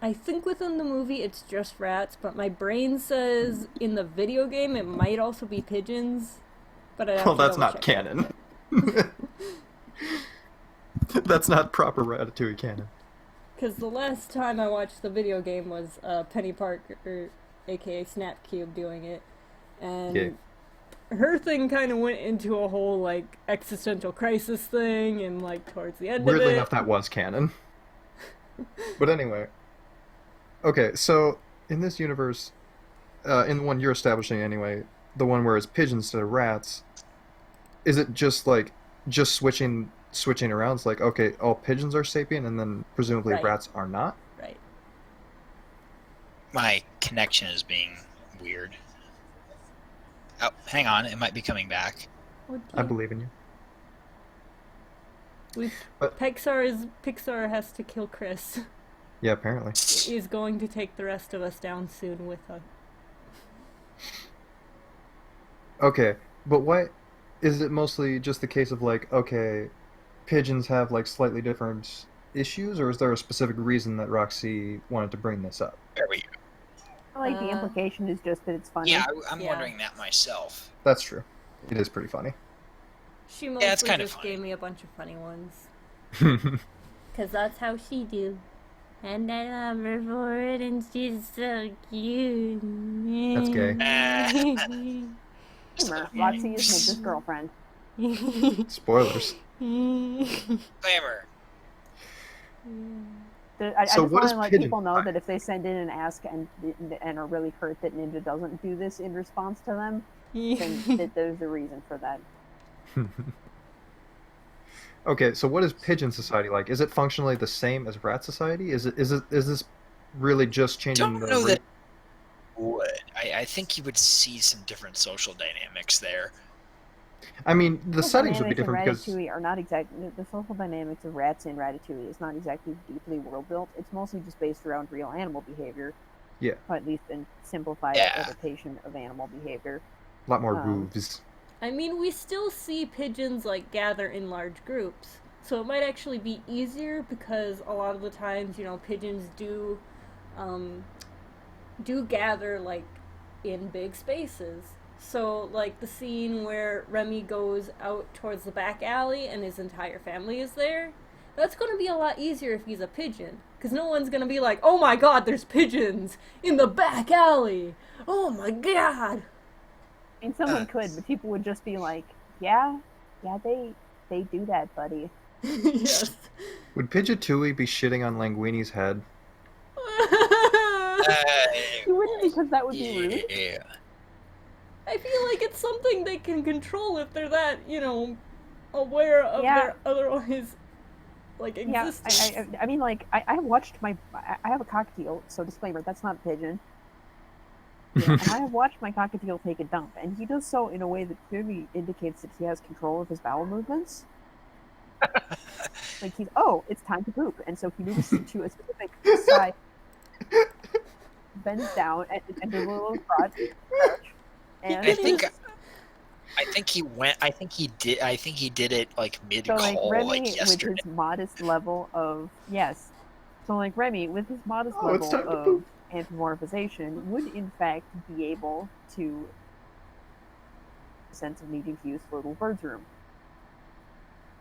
I think within the movie it's just rats, but my brain says in the video game it might also be pigeons. But I have Well, to that's double not check canon. that. That's not proper Ratatouille canon. Because the last time I watched the video game was Penny Parker, aka Snap Cube, doing it, and Yeah. her thing kind of went into a whole like existential crisis thing, and like towards the end Weirdly of it. enough, that was canon. But anyway. Okay, so in this universe, in the one you're establishing anyway, the one where it's pigeons instead of rats, is it just like just switching around? It's like, okay, all pigeons are sapient, and then presumably Right. rats are not. Right. My connection is being weird. Oh, hang on. It might be coming back. I believe in you. But- Pixar has to kill Chris. Yeah, apparently. He's going to take the rest of us down soon with him. Okay, but why is it mostly just the case of like, okay, pigeons have like slightly different issues, or is there a specific reason that Roxy wanted to bring this up? There we go. I like the implication is just that it's funny. Yeah, I'm Yeah. wondering that myself. That's true. It is pretty funny. She mostly it's kinda just funny. gave me a bunch of funny ones. Because that's how she do. And I love her for it, and she's so cute. That's gay. Humor. Roxy is Ninja's girlfriend. Spoilers. Glamour. I So just what want is to let pigeon people know pie? that if they send in and ask and are really hurt that Ninja doesn't do this in response to them, then that there's a reason for that. Okay, so what is pigeon society like? Is it functionally the same as rat society? Is this really just changing Don't the know that would. I think you would see some different social dynamics there. I mean, the Social settings would be dynamics different in because Ratatouille are not exactly the social dynamics of rats in Ratatouille is not exactly deeply world built. It's mostly just based around real animal behavior. Yeah. Or at least a simplified Yeah. adaptation of animal behavior. a lot more Um, roofs. I mean, we still see pigeons like gather in large groups, so it might actually be easier because a lot of the times, you know, pigeons do gather like in big spaces. So like the scene where Remy goes out towards the back alley and his entire family is there, that's going to be a lot easier if he's a pigeon, because no one's going to be like, "Oh my God, there's pigeons in the back alley! Oh my God!" I mean, someone could, but people would just be like, "Yeah, they do that, buddy." Yes. Would Pidgeotui be shitting on Linguini's head? You wouldn't, because that would be rude. Yeah. I feel like it's something they can control if they're that, you know, aware of Yeah. their otherwise, like, Yeah, existence. I mean, like, I watched I have a cockatiel, so disclaimer, that's not a pigeon. Yeah, and I have watched my cockatiel take a dump, and he does so in a way that clearly indicates that he has control of his bowel movements. Like, it's time to poop, and so he moves to a specific side, bends down, and does a little crotch, and I think he did it like mid so, like, call, Remy, like yesterday. with his modest level of so like Remy with his modest it's level time to of poop. anthropomorphization would in fact be able to sense of needing to use the little bird's room.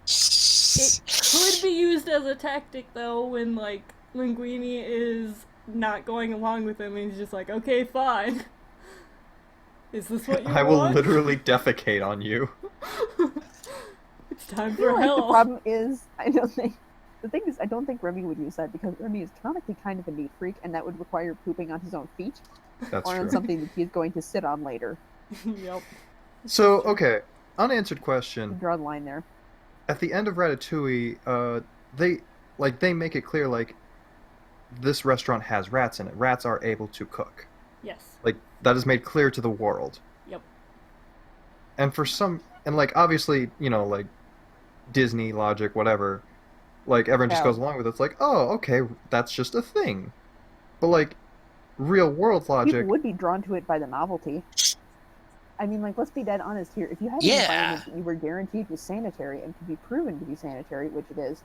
It could be used as a tactic, though, when, like, Linguini is not going along with him, and he's just like, okay, fine. Is this what you I want? will literally defecate on you. It's time I feel for like hell. the problem is, I don't think Remy would use that because Remy is canonically kind of a neat freak, and that would require pooping on his own feet That's or true. on something that he's going to sit on later. Yep. So, okay, unanswered You question. draw the line there. At the end of Ratatouille, they make it clear, like, this restaurant has rats in it. Rats are able to cook. Yes. Like, that is made clear to the world. Yep. And like, obviously, like, Disney logic, whatever, like, everyone just Yeah. goes along with it. It's like, oh, okay, that's just a thing. But, like, real world logic... People would be drawn to it by the novelty. I mean, like, let's be dead honest here. If you had an Yeah. environment that you were guaranteed was sanitary and could be proven to be sanitary, which it is,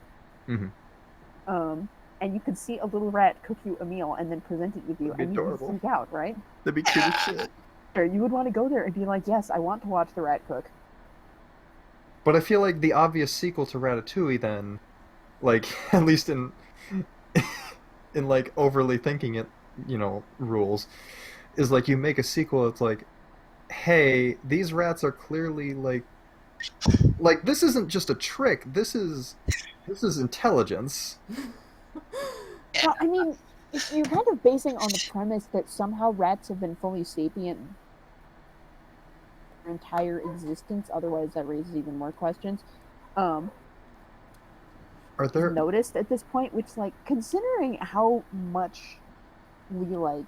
Mhm. And you could see a little rat cook you a meal and then present it with you, That'd be and you would adorable. freak out, right? That'd be cute as shit. Or you would want to go there and be like, yes, I want to watch the rat cook. But I feel like the obvious sequel to Ratatouille then, like, at least in like overly thinking it, rules, is like you make a sequel, it's like, hey, these rats are clearly like this isn't just a trick, this is intelligence. Well, I mean, if you're kind of basing on the premise that somehow rats have been fully sapient their entire existence, otherwise that raises even more questions. Are there Noticed at this point, which, like, considering how much we, like,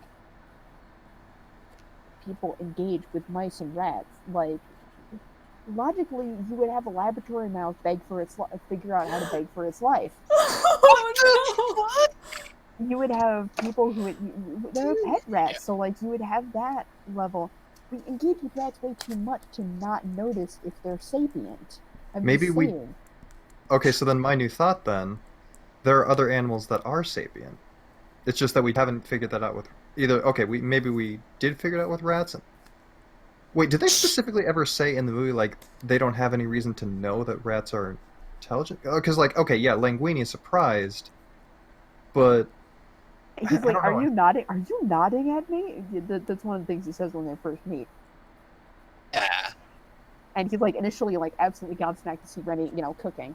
people engage with mice and rats, like, logically, you would have a laboratory mouse figure out how to beg for its life. Oh You would have people they're pet rats, so, like, you would have that level. We engage with rats way too much to not notice if they're sapient. Maybe we- Okay, so then my new thought then, there are other animals that are sapient. It's just that we haven't figured that out with either. Okay, maybe we did figure it out with rats. Wait, did they specifically ever say in the movie, like, they don't have any reason to know that rats are intelligent? Because, like, okay, yeah, Linguini is surprised, but... He's I like, don't are know. you nodding? Are you nodding at me? That's one of the things he says when they first meet. Yeah. And he's, like, initially, like, absolutely gobsmacked to see Rennie, cooking.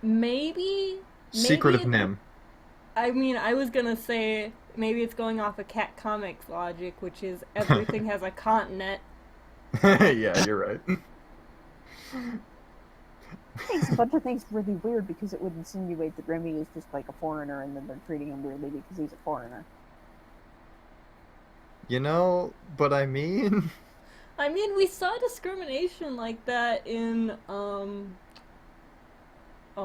Maybe. Secret of Nim. I mean, I was gonna say maybe it's going off of Cat Comics logic, which is everything has a continent. Yeah, you're right. Makes a bunch of things really weird because it would insinuate that Remy is just, like, a foreigner and then they're treating him weirdly because he's a foreigner. But I mean... I mean, we saw discrimination like that in, oh,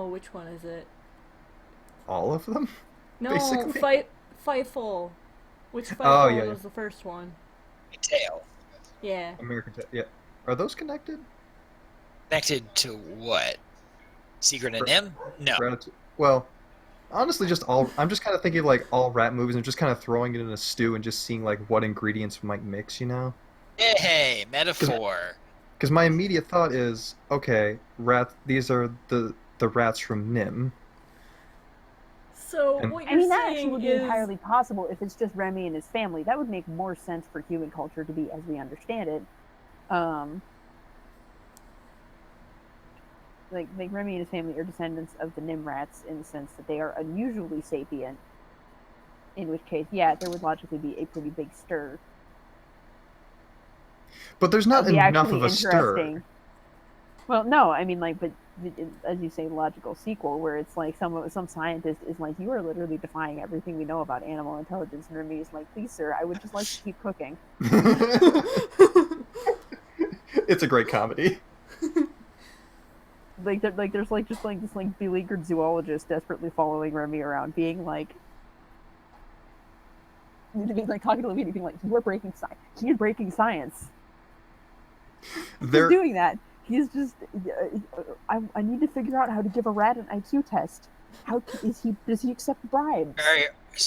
which one is it? All of them? No, Basically. Fightful. Which Fightful Oh, yeah, was the first one? Tail. Yeah. Yeah. Are those connected? Connected to what? Secret of Nim? No. Well, honestly, I'm just kind of thinking of, like, all rat movies and just kind of throwing it in a stew and just seeing, like, what ingredients might mix, Hey, metaphor. Because my immediate thought is, okay, these are the rats from Nim. So And- what I you're mean, that actually saying would be is entirely possible if it's just Remy and his family. That would make more sense for human culture to be as we understand it. Like Remy and his family are descendants of the Nim rats in the sense that they are unusually sapient. In which case, yeah, there would logically be a pretty big stir. But there's not That'd be enough actually of a interesting. stir. Well, no, I mean, like, but as you say, logical sequel where it's like some scientist is like, you are literally defying everything we know about animal intelligence, and Remy is like, please, sir, I would just like to keep cooking. It's a great comedy. There's this beleaguered zoologist desperately following Remy around, being like talking to Levine, being like, "You are breaking science. He is breaking science. He's doing that. He's just. I need to figure out how to give a rat an IQ test. How does he accept bribes?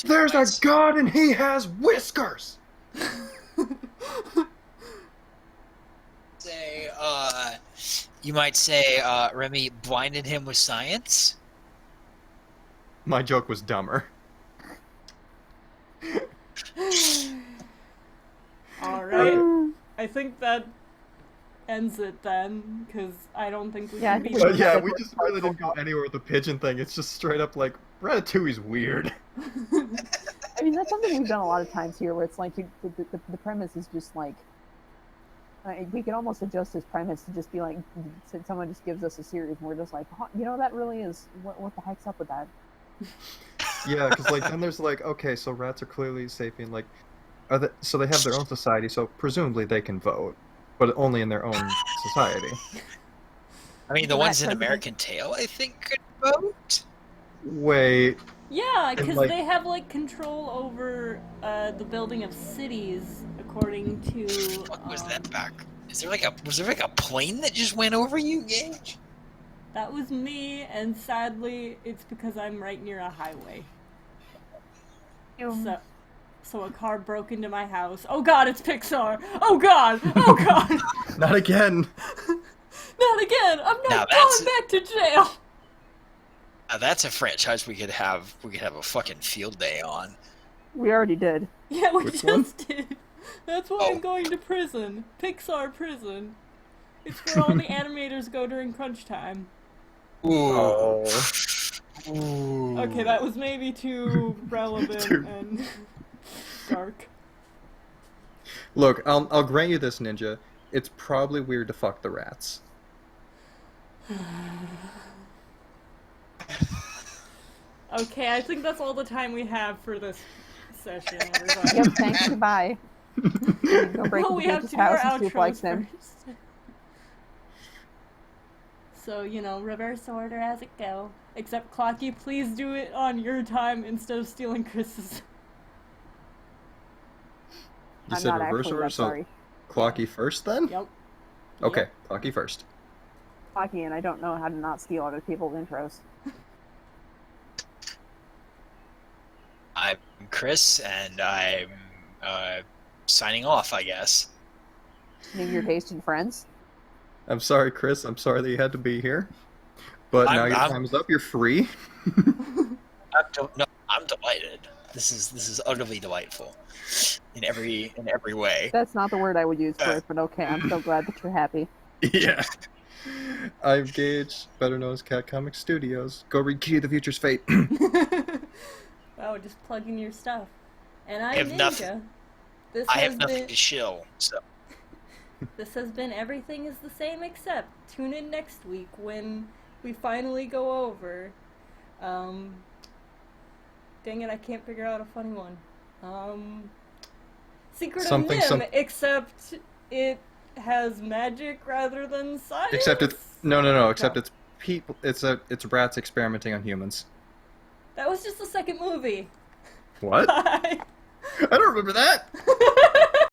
There's a god and he has whiskers. You might say Remy blinded him with science. My joke was dumber. think that ends it then, because I don't think we Yeah, I can think be... we But yeah, Like, we just really didn't go anywhere with the pigeon thing. It's just straight up like, Ratatouille's weird. I mean, that's something we've done a lot of times here, where it's like the premise is just like we could almost adjust this premise to just be like someone just gives us a series and we're just like, huh, you know, that really is what the heck's up with that? Yeah, because like then there's like, okay, so rats are clearly sapient. Like, so they have their own society, so presumably they can vote, but only in their own society. I mean, the Rat ones in president. American Tail, I think, could vote. Wait, Yeah, because like- they have, like, control over the building of cities, according to... What was that back? Was there like a plane that just went over you, Gage? That was me, and sadly, it's because I'm right near a highway. So a car broke into my house. Oh god, it's Pixar! Oh god! Oh god! not again. Not again! I'm Now not that's- going back to jail! Now that's a franchise we could have a fucking field day on. We already did. Yeah, we Which just one? did. That's why Oh. I'm going to prison. Pixar prison. It's where all the animators go during crunch time. Ooh. Oh. Ooh. Okay, that was maybe too relevant Too- and dark. Look, I'll grant you this, Ninja. It's probably weird to fuck the rats. Okay, I think that's all the time we have for this session, everybody. Yep, thanks, goodbye. Go break Well, into we have Gage's to do our house and suplex outros him. first. So, you know, reverse order as it go. Except, Clocky, please do it on your time instead of stealing Chris's. You I'm said not reverse actually order, that so sorry. Clocky first then? Yep. Okay, Yep. Clocky first. Hockey, and I don't know how to not steal other people's intros. I'm Chris, and I'm signing off, I guess. Maybe your tasting friends. I'm sorry, Chris. I'm sorry that you had to be here. But now your time is up. You're free. I'm delighted. This is utterly delightful in every way. That's not the word I would use for it, but okay, I'm so glad that you're happy. Yeah. I'm Gage, better known as Cat Comic Studios. Go read Key to the Future's Fate. Wow, just plugging your stuff. And I'm have Ninja. nothing- This I has have nothing been, to shill, so This has been Everything is the Same Except. Tune in next week when we finally go over. Dang it, I can't figure out a funny one. Secret Something of Nim, some- except it has magic rather than science. Except it's no. Except No. it's people. It's rats experimenting on humans. That was just the second movie. What? Bye. I don't remember that.